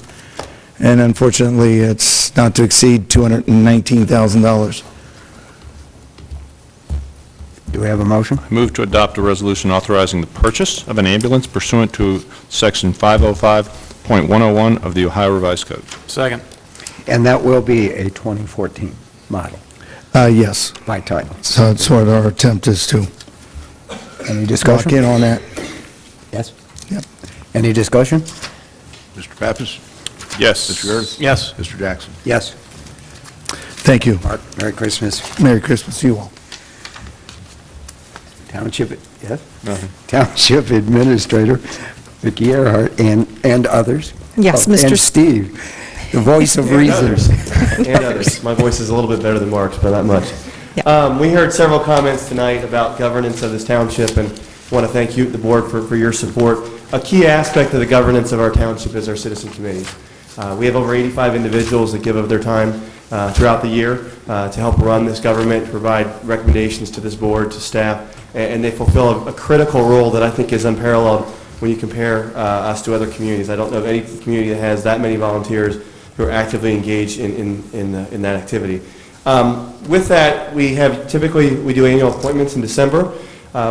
and unfortunately, it's not to exceed $219,000. Do we have a motion? I move to adopt a resolution authorizing the purchase of an ambulance pursuant to Section 505.101 of the Ohio Revised Code. Second. And that will be a 2014 model Yes. by title. So that's what our attempt is to Any lock discussion? in on that. Yes? Yep. Any discussion? Mr. Pappas? Yes. Mr. Gerth? Yes. Mr. Jackson? Yes. Thank you. Mark, Merry Christmas. Merry Christmas to you all. Township, yes? Township Administrator, Vicki Earhart, and others. Yes, Oh, Mr. And Steve, the voice of reason. And others. My voice is a little bit better than Mark's, but not much. Yeah. We heard several comments tonight about governance of this township, and want to thank you, the board, for your support. A key aspect of the governance of our township is our citizen committees. We have over 85 individuals that give of their time throughout the year to help run this government, provide recommendations to this board, to staff, and they fulfill a critical role that I think is unparalleled when you compare us to other communities. I don't know of any community that has that many volunteers who are actively engaged in that activity. With that, we do annual appointments in December.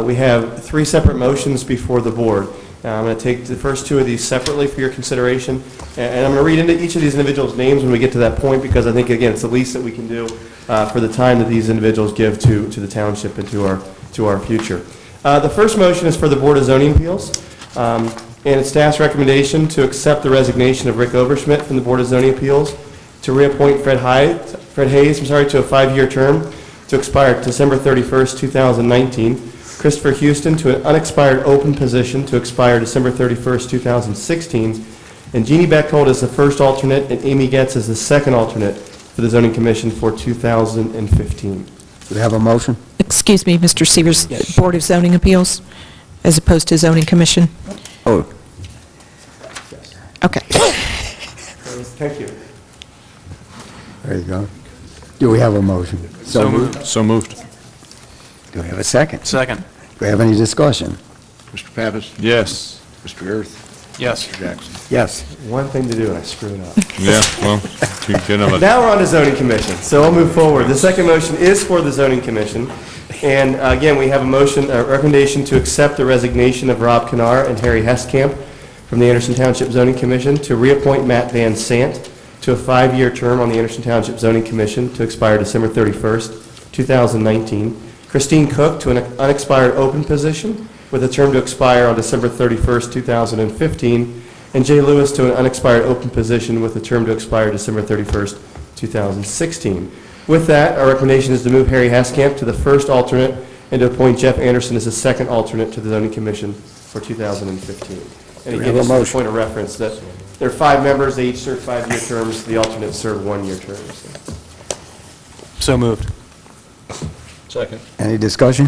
We have 3 separate motions before the board. I'm going to take the first 2 of these separately for your consideration, and I'm going to read into each of these individuals' names when we get to that point, because I think, again, it's the least that we can do for the time that these individuals give to the township and to our future. The first motion is for the Board of Zoning Appeals, and it's staff's recommendation to accept the resignation of Rick Overschmidt from the Board of Zoning Appeals, to reappoint Fred Hayes to a 5-year term to expire December 31st, 2019, Christopher Houston to an unexpired open position to expire December 31st, 2016, and Jeannie Beckhold as the first alternate and Amy Getz as the second alternate for the Zoning Commission for 2015. Do we have a motion? Excuse me, Mr. Severs, Yes. Board of Zoning Appeals, as opposed to Zoning Commission? Oh, Okay. Thank you. there you go. Do we have a motion? So moved. So moved. Do we have a second? Second. Do we have any discussion? Mr. Pappas? Yes. Mr. Gerth? Yes. Mr. Jackson? Yes. One thing to do, and I screwed it up. Yeah, well, you can have a... Now we're on to zoning commission, so I'll move forward. The second motion is for the zoning commission, and again, we have a recommendation to accept the resignation of Rob Kinar and Harry Heskamp from the Anderson Township Zoning Commission, to reappoint Matt Van Sant to a 5-year term on the Anderson Township Zoning Commission to expire December 31st, 2019, Christine Cook to an unexpired open position with a term to expire on December 31st, 2015, and Jay Lewis to an unexpired open position with a term to expire December 31st, 2016. With that, our recommendation is to move Harry Heskamp to the first alternate and to appoint Jeff Anderson as the second alternate to the Zoning Commission for 2015. And Do we again, have a just as a motion? point of reference, that there are 5 members, they each serve 5-year terms, the alternates serve 1-year terms. So moved. Second. Any discussion?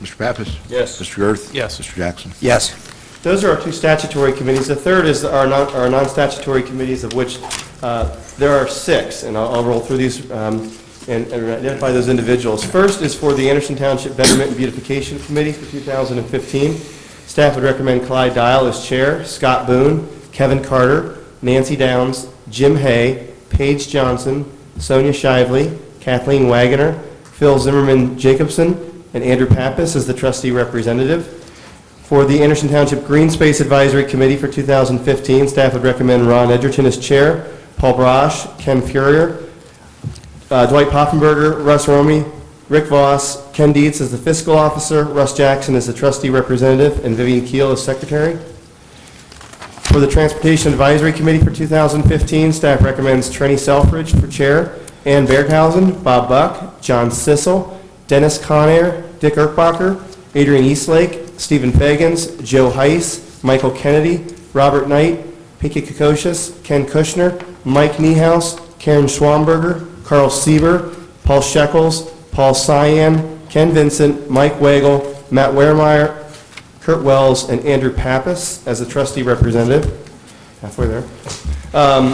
Mr. Pappas? Yes. Mr. Gerth? Yes. Mr. Jackson? Yes. Those are our 2 statutory committees. The third is our non-statutory committees, of which there are 6, and I'll roll through these and identify those individuals. First is for the Anderson Township Betterment and Beautification Committee for 2015. Staff would recommend Clyde Dial as chair, Scott Boone, Kevin Carter, Nancy Downs, Jim Hay, Paige Johnson, Sonia Shively, Kathleen Wagoner, Phil Zimmerman Jacobson, and Andrew Pappas as the trustee representative. For the Anderson Township Green Space Advisory Committee for 2015, staff would recommend Ron Edgerton as chair, Paul Brosh, Ken Furrier, Dwight Poffenberger, Russ Romy, Rick Voss, Ken Dietz as the fiscal officer, Russ Jackson as the trustee representative, and Vivian Keel as secretary. For the Transportation Advisory Committee for 2015, staff recommends Trenny Selfridge for chair, Ann Berghausen, Bob Buck, John Sissel, Dennis Conair, Dick Erkbacher, Adrian Eastlake, Stephen Fagans, Joe Heiss, Michael Kennedy, Robert Knight, Pinky Kokocius, Ken Kushner, Mike Niehaus, Karen Schwamberger, Carl Sieber, Paul Shekels, Paul Cyan, Ken Vincent, Mike Wagle, Matt Wehrmeyer, Kurt Wells, and Andrew Pappas as the trustee representative. Halfway there.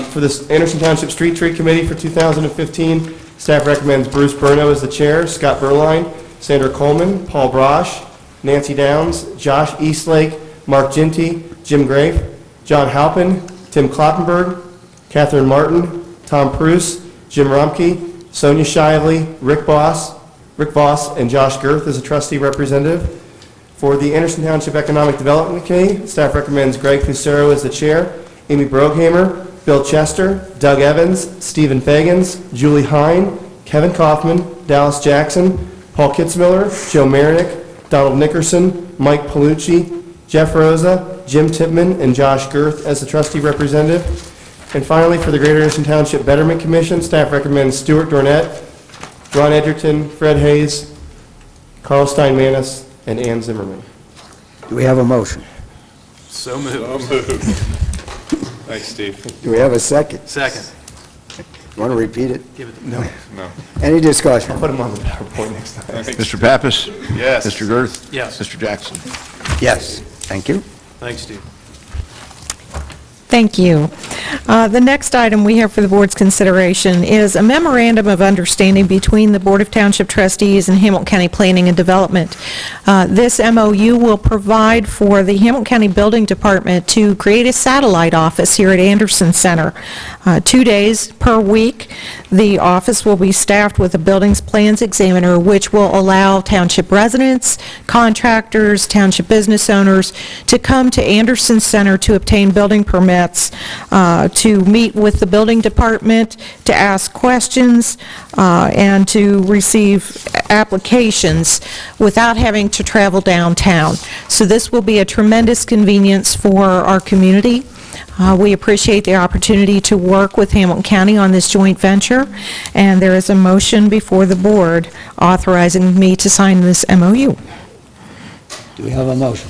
For this Anderson Township Street Tree Committee for 2015, staff recommends Bruce Burno as the chair, Scott Berline, Sandra Coleman, Paul Brosh, Nancy Downs, Josh Eastlake, Mark Ginty, Jim Grafe, John Halpin, Tim Kloppenberg, Catherine Martin, Tom Pruce, Jim Rumpke, Sonia Shively, Rick Voss, and Josh Girth as a trustee representative. For the Anderson Township Economic Development Committee, staff recommends Greg Lucero as the chair, Amy Broghammer, Bill Chester, Doug Evans, Stephen Fagans, Julie Hine, Kevin Kaufman, Dallas Jackson, Paul Kitzmiller, Joe Marinick, Donald Nickerson, Mike Palucci, Jeff Rosa, Jim Tipman, and Josh Girth as the trustee representative. And finally, for the Greater Anderson Township Betterment Commission, staff recommends Stuart Dornett, Ron Edgerton, Fred Hayes, Carl Steinmanis, and Ann Zimmerman. Do we have a motion? So moved. Thanks, Steve. Do we have a second? Second. You want to repeat it? Give it No. Any discussion? Put them on the PowerPoint next time. Mr. Pappas? Yes. Mr. Girth? Yes. Mr. Jackson? Yes. Thank you. Thanks, Steve. Thank you. The next item we have for the board's consideration is a memorandum of understanding between the Board of Township Trustees and Hamilton County Planning and Development. This MOU will provide for the Hamilton County Building Department to create a satellite office here at Anderson Center. 2 days per week, the office will be staffed with a buildings plans examiner, which will allow township residents, contractors, township business owners to come to Anderson Center to obtain building permits, to meet with the building department, to ask questions, and to receive applications without having to travel downtown. So this will be a tremendous convenience for our community. We appreciate the opportunity to work with Hamilton County on this joint venture, and there is a motion before the board authorizing me to sign this MOU. Do we have a motion?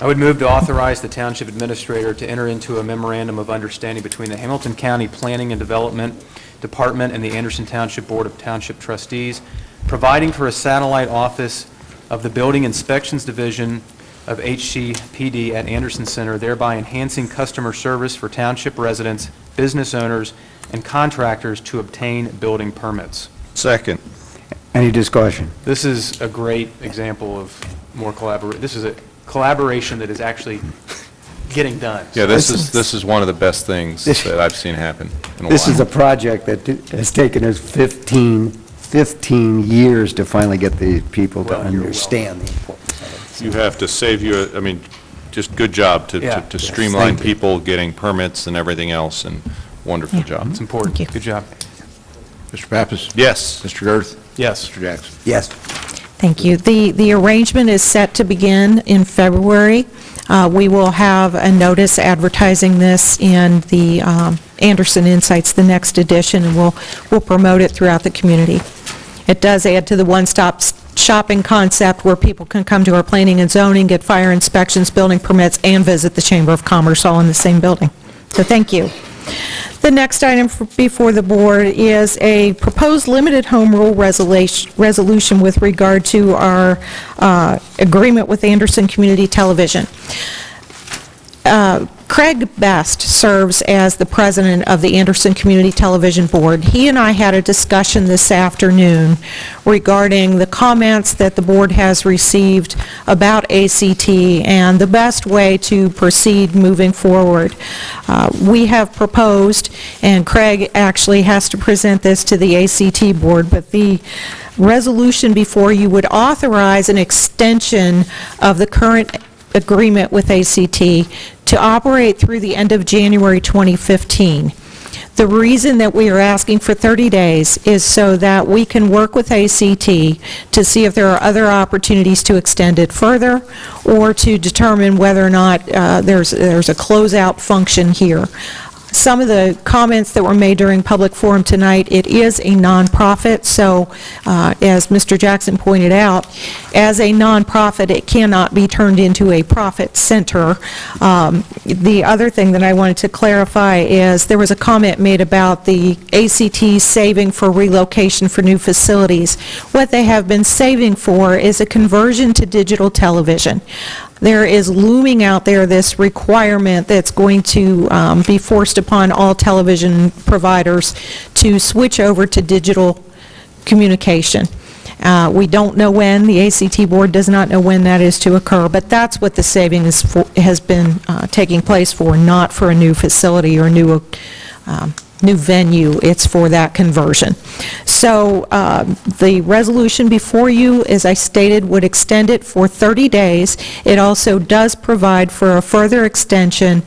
I would move to authorize the Township Administrator to enter into a memorandum of understanding between the Hamilton County Planning and Development Department and the Anderson Township Board of Township Trustees, providing for a satellite office of the Building Inspections Division of HCPD at Anderson Center, thereby enhancing customer service for township residents, business owners, and contractors to obtain building permits. Second. Any discussion? This is a great example of more collaboration. This is a collaboration that is actually getting done. Yeah, this is one of the best things that I've seen happen in a while. This is a project that has taken us 15 years to finally get the people to understand the importance of it. You have to save you, I mean, just good job to streamline people getting permits and everything else, and wonderful job. It's important. Good job. Mr. Pappas? Yes. Mr. Girth? Yes. Mr. Jackson? Yes. Thank you. The arrangement is set to begin in February. We will have a notice advertising this in the Anderson Insights, the next edition, and we'll promote it throughout the community. It does add to the one-stop shopping concept where people can come to our planning and zoning, get fire inspections, building permits, and visit the Chamber of Commerce all in the same building. So thank you. The next item before the board is a proposed limited home rule resolution with regard to our agreement with Anderson Community Television. Craig Best serves as the president of the Anderson Community Television Board. He and I had a discussion this afternoon regarding the comments that the board has received about ACT and the best way to proceed moving forward. We have proposed, and Craig actually has to present this to the ACT board, but the resolution before you would authorize an extension of the current agreement with ACT to operate through the end of January 2015. The reason that we are asking for 30 days is so that we can work with ACT to see if there are other opportunities to extend it further or to determine whether or not there's a closeout function here. Some of the comments that were made during public forum tonight, it is a nonprofit, so as Mr. Jackson pointed out, as a nonprofit, it cannot be turned into a profit center. The other thing that I wanted to clarify is there was a comment made about the ACT saving for relocation for new facilities. What they have been saving for is a conversion to digital television. There is looming out there this requirement that's going to be forced upon all television providers to switch over to digital communication. We don't know when. The ACT board does not know when that is to occur, but that's what the saving is for, has been taking place for, not for a new facility or new venue. It's for that conversion. So the resolution before you, as I stated, would extend it for 30 days. It also does provide for a further extension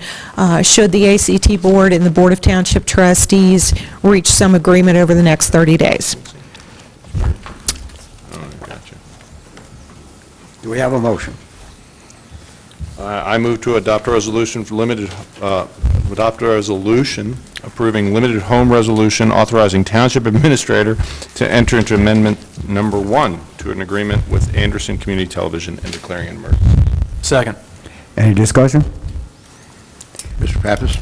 should the ACT board and the Board of Township Trustees reach some agreement over the next 30 days. Do we have a motion? I move to adopt a resolution for approving limited home resolution authorizing Township Administrator to enter into Amendment Number 1 to an agreement with Anderson Community Television and declaring an emergency. Second. Any discussion? Mr. Pappas?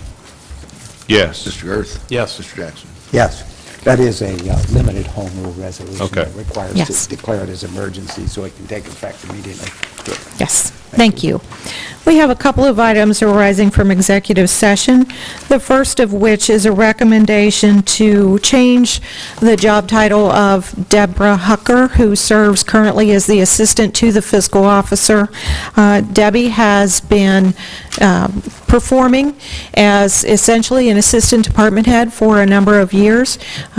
Yes. Mr. Girth? Yes. Mr. Jackson? Yes. That is a limited home rule resolution. Okay. That requires Yes. to declare it as emergency so it can take effect immediately. Good. Yes, thank you. We have a couple of items arising from executive session, the first of which is a recommendation to change the job title of Deborah Hucker, who serves currently as the assistant to the fiscal officer. Debbie has been performing as essentially an assistant department head for a number of years.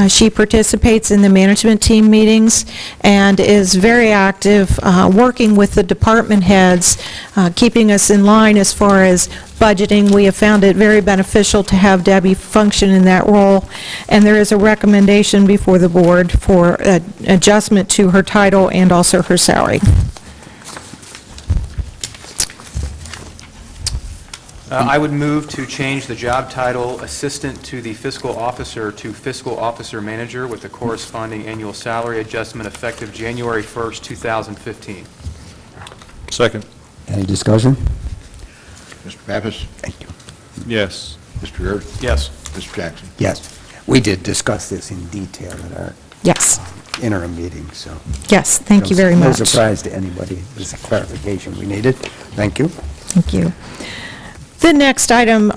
She participates in the management team meetings and is very active working with the department heads, keeping us in line as far as budgeting. We have found it very beneficial to have Debbie function in that role, and there is a recommendation before the board for adjustment to her title and also her salary. I would move to change the job title Assistant to the Fiscal Officer to Fiscal Officer Manager with the corresponding annual salary adjustment effective January 1st, 2015. Second. Any discussion? Mr. Pappas? Thank you. Yes. Mr. Girth? Yes. Mr. Jackson? Yes. We did discuss this in detail at our Yes. interim meeting, so. Yes, thank you very much. No surprise to anybody. It's a clarification we needed. Thank you. Thank you. The next item,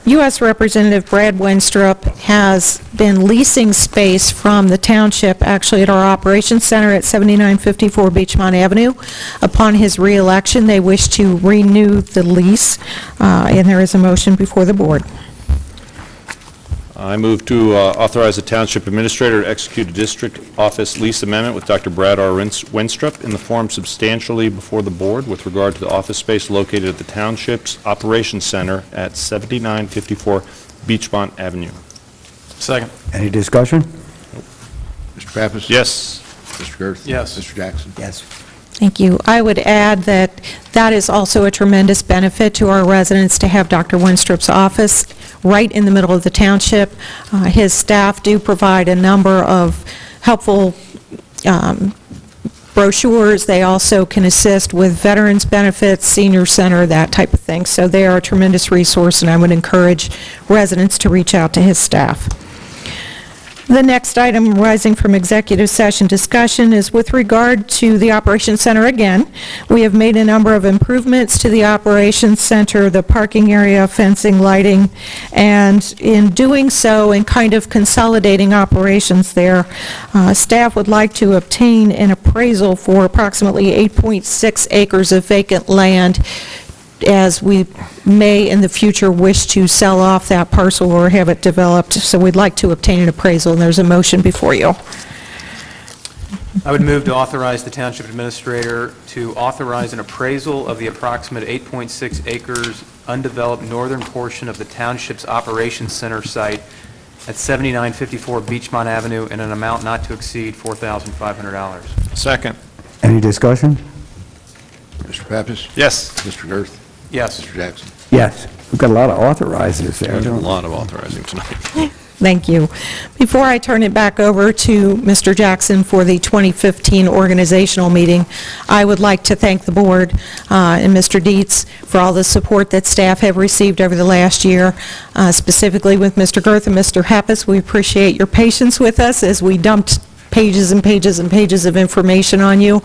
U.S. Representative Brad Wenstrup has been leasing space from the township, actually at our operations center at 7954 Beachmont Avenue. Upon his re-election, they wish to renew the lease, and there is a motion before the board. I move to authorize the Township Administrator to execute a district office lease amendment with Dr. Brad R. Wenstrup in the form substantially before the board with regard to the office space located at the Township's Operations Center at 7954 Beachmont Avenue. Second. Any discussion? Mr. Pappas? Yes. Mr. Girth? Yes. Mr. Jackson? Yes. Thank you. I would add that that is also a tremendous benefit to our residents to have Dr. Wenstrup's office right in the middle of the township. His staff do provide a number of helpful brochures. They also can assist with veterans benefits, senior center, that type of thing. So they are a tremendous resource, and I would encourage residents to reach out to his staff. The next item arising from executive session discussion is with regard to the Operations Center again. We have made a number of improvements to the Operations Center, the parking area, fencing, lighting, and in doing so and kind of consolidating operations there, staff would like to obtain an appraisal for approximately 8.6 acres of vacant land, as we may in the future wish to sell off that parcel or have it developed. So we'd like to obtain an appraisal, and there's a motion before you. I would move to authorize the Township Administrator to authorize an appraisal of the approximate 8.6 acres undeveloped northern portion of the Township's Operations Center site at 7954 Beachmont Avenue in an amount not to exceed $4,500. Second. Any discussion? Mr. Pappas? Yes. Mr. Girth? Yes. Mr. Jackson? Yes. We've got a lot of authorizers there. There's a don't we? lot of authorizing tonight. Thank you. Before I turn it back over to Mr. Jackson for the 2015 organizational meeting, I would like to thank the board and Mr. Dietz for all the support that staff have received over the last year, specifically with Mr. Girth and Mr. Pappas. We appreciate your patience with us as we dumped pages and pages and pages of information on you.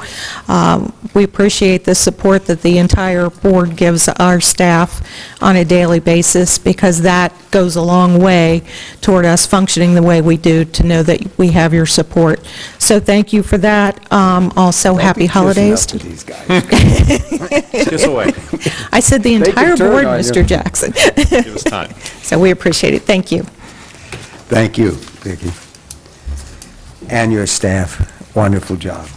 We appreciate the support that the entire board gives our staff on a daily basis, because that goes a long way toward us functioning the way we do, to know that we have your support. So thank you for that. Also, happy holidays. Kissing up to these guys. Kiss away. I said the Take entire your turn board, on Mr. you. Jackson. Give us time. So we appreciate it. Thank you. Thank you, Vicki. And your staff. Wonderful job.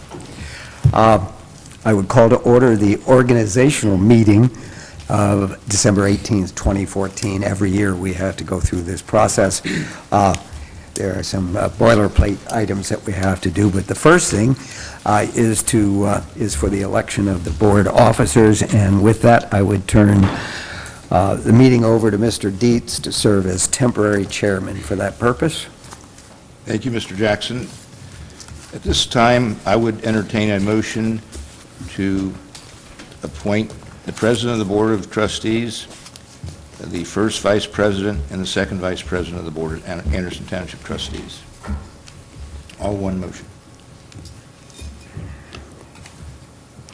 I would call to order the organizational meeting of December 18th, 2014. Every year we have to go through this process. There are some boilerplate items that we have to do, but the first thing is for the election of the board officers, and with that, I would turn the meeting over to Mr. Dietz to serve as temporary chairman for that purpose. Thank you, Mr. Jackson. At this time, I would entertain a motion to appoint the President of the Board of Trustees, the first Vice President, and the second Vice President of the Board of Anderson Township Trustees. All one motion.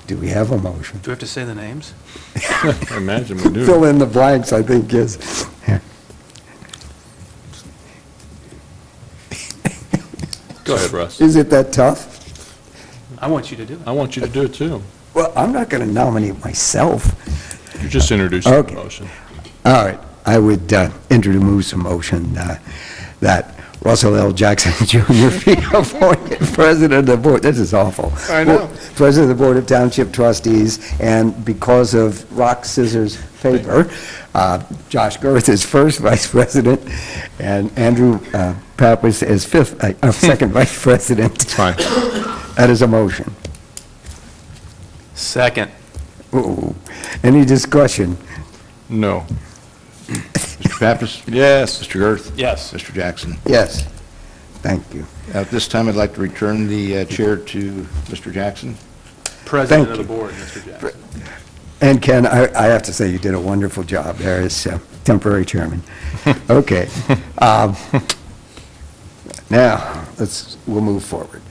Do we have a motion? Do we have to say the names? I imagine we do. Fill in the blanks, I think, is. Go ahead, Russ. Is it that tough? I want you to do it. I want you to do it, too. Well, I'm not going to nominate myself. You're just introducing Okay. the motion. All right, I would introduce a motion that Russell L. Jackson Jr. be appointed President of the Board. This is awful. I know. President of the Board of Township Trustees, and because of rock, scissors, paper, Josh Girth is first Vice President, and Andrew Pappas is second Vice President. That's fine. That is a motion. Second. Ooh. Any discussion? No. Mr. Pappas? Yes. Mr. Girth? Yes. Mr. Jackson? Yes. Thank you. At this time, I'd like to return the chair to Mr. Jackson. President Thank of the you. board, Mr. Jackson. And Ken, I have to say, you did a wonderful job there as temporary chairman. Okay. Now, we'll move forward.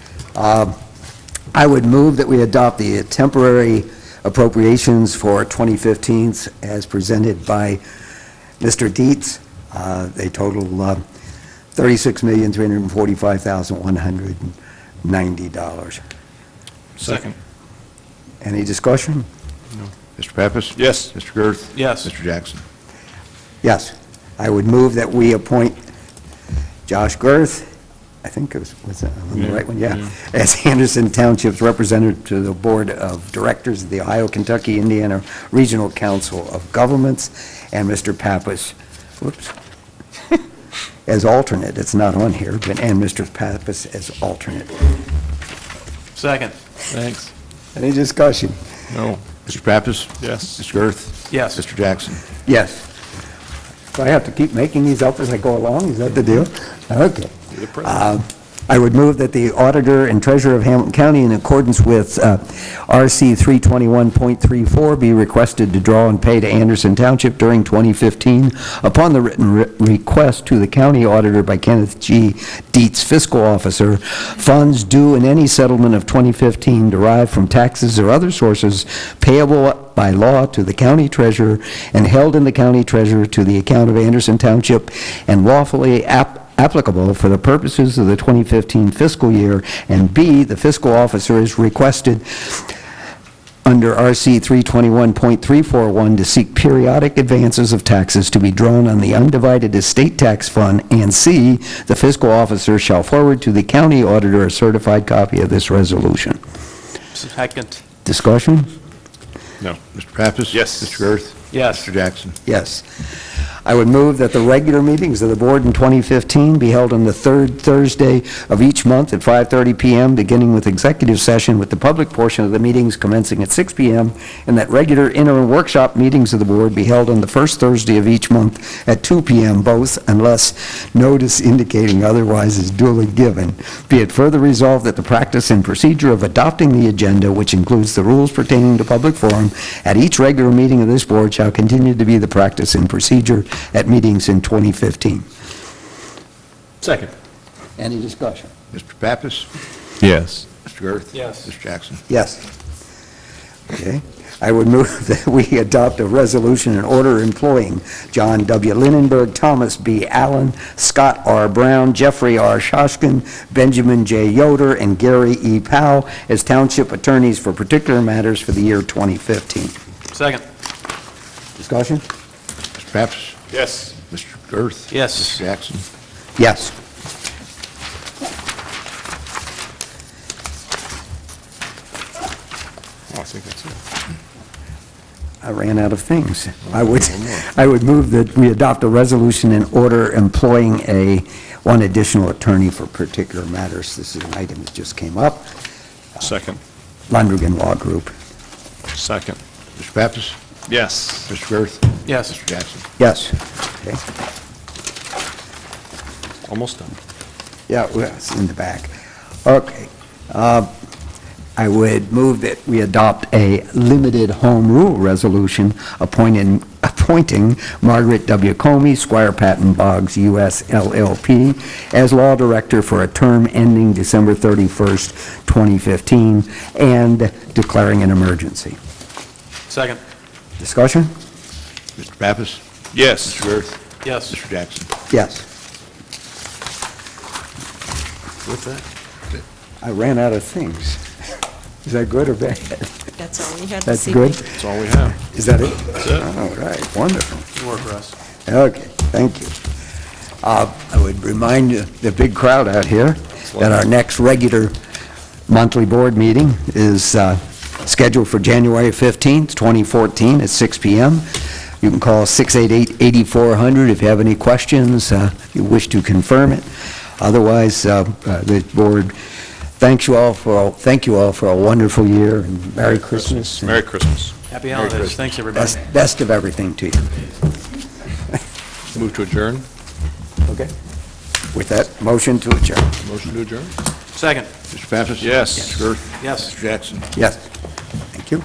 I would move that we adopt the temporary appropriations for 2015 as presented by Mr. Dietz. They total $36,345,190. Second. Any discussion? Mr. Pappas? Yes. Mr. Girth? Yes. Mr. Jackson? Yes. I would move that we appoint Josh Girth, I think it was that the right one? Yeah. As Anderson Township's representative to the Board of Directors of the Ohio, Kentucky, Indiana Regional Council of Governments, and Mr. Pappas, whoops, as alternate. It's not on here, but, and Mr. Pappas as alternate. Second. Thanks. Any discussion? No. Mr. Pappas? Yes. Mr. Girth? Yes. Mr. Jackson? Yes. Do I have to keep making these up as I go along? Is that the deal? Okay. I would move that the auditor and treasurer of Hamilton County, in accordance with RC 321.34, be requested to draw and pay to Anderson Township during 2015 upon the written request to the county auditor by Kenneth G. Dietz, fiscal officer, funds due in any settlement of 2015 derived from taxes or other sources payable by law to the county treasurer and held in the county treasurer to the account of Anderson Township and lawfully applicable for the purposes of the 2015 fiscal year, and B, the fiscal officer is requested under RC 321.341 to seek periodic advances of taxes to be drawn on the undivided estate tax fund, and C, the fiscal officer shall forward to the county auditor a certified copy of this resolution. Second. Discussion? No. Mr. Pappas? Yes. Mr. Girth? Yes. Mr. Jackson? Yes. I would move that the regular meetings of the board in 2015 be held on the third Thursday of each month at 5:30 p.m., beginning with executive session with the public portion of the meetings commencing at 6 p.m., and that regular interim workshop meetings of the board be held on the first Thursday of each month at 2 p.m., both unless notice indicating otherwise is duly given. Be it further resolved that the practice and procedure of adopting the agenda, which includes the rules pertaining to public forum, at each regular meeting of this board shall continue to be the practice and procedure at meetings in 2015. Second. Any discussion? Mr. Pappas? Yes. Mr. Girth? Yes. Mr. Jackson? Yes. Okay. I would move that we adopt a resolution and order employing John W. Linenberg, Thomas B. Allen, Scott R. Brown, Jeffrey R. Shoshkin, Benjamin J. Yoder, and Gary E. Powell as township attorneys for particular matters for the year 2015. Second. Discussion? Mr. Pappas? Yes. Mr. Girth? Yes. Mr. Jackson? Yes. Oh, I think that's it. I ran out of things. I would move that we adopt a resolution and order employing one additional attorney for particular matters. This is an item that just came up. Second. Landrigan Law Group. Second. Mr. Pappas? Yes. Mr. Girth? Yes. Mr. Jackson? Yes. Okay. Almost done. Yeah, well, it's in the back. Okay. I would move that we adopt a limited home rule resolution appointing Margaret W. Comey, Squire Patton Boggs, U.S. LLP, as law director for a term ending December 31st, 2015, and declaring an emergency. Second. Discussion? Mr. Pappas? Yes. Mr. Girth? Yes. Mr. Jackson? Yes. With that? I ran out of things. Is that good or bad? That's all we had That's this good? evening. That's all we have. Is that it? That's it. All right, wonderful. Good work, Russ. Okay, thank you. I would remind the big crowd out here that our next regular monthly board meeting is scheduled for January 15th, 2014 at 6 p.m. You can call 688-8400 if you have any questions, you wish to confirm it. Otherwise, the board thank you all for a wonderful year, and Merry Christmas. Merry Christmas. Happy holidays. Thanks, everybody. Best of everything to you. Move to adjourn. Okay. With that, motion to adjourn. Motion to adjourn. Second. Mr. Pappas? Yes. Mr. Girth? Yes. Mr. Jackson? Yes. Thank you.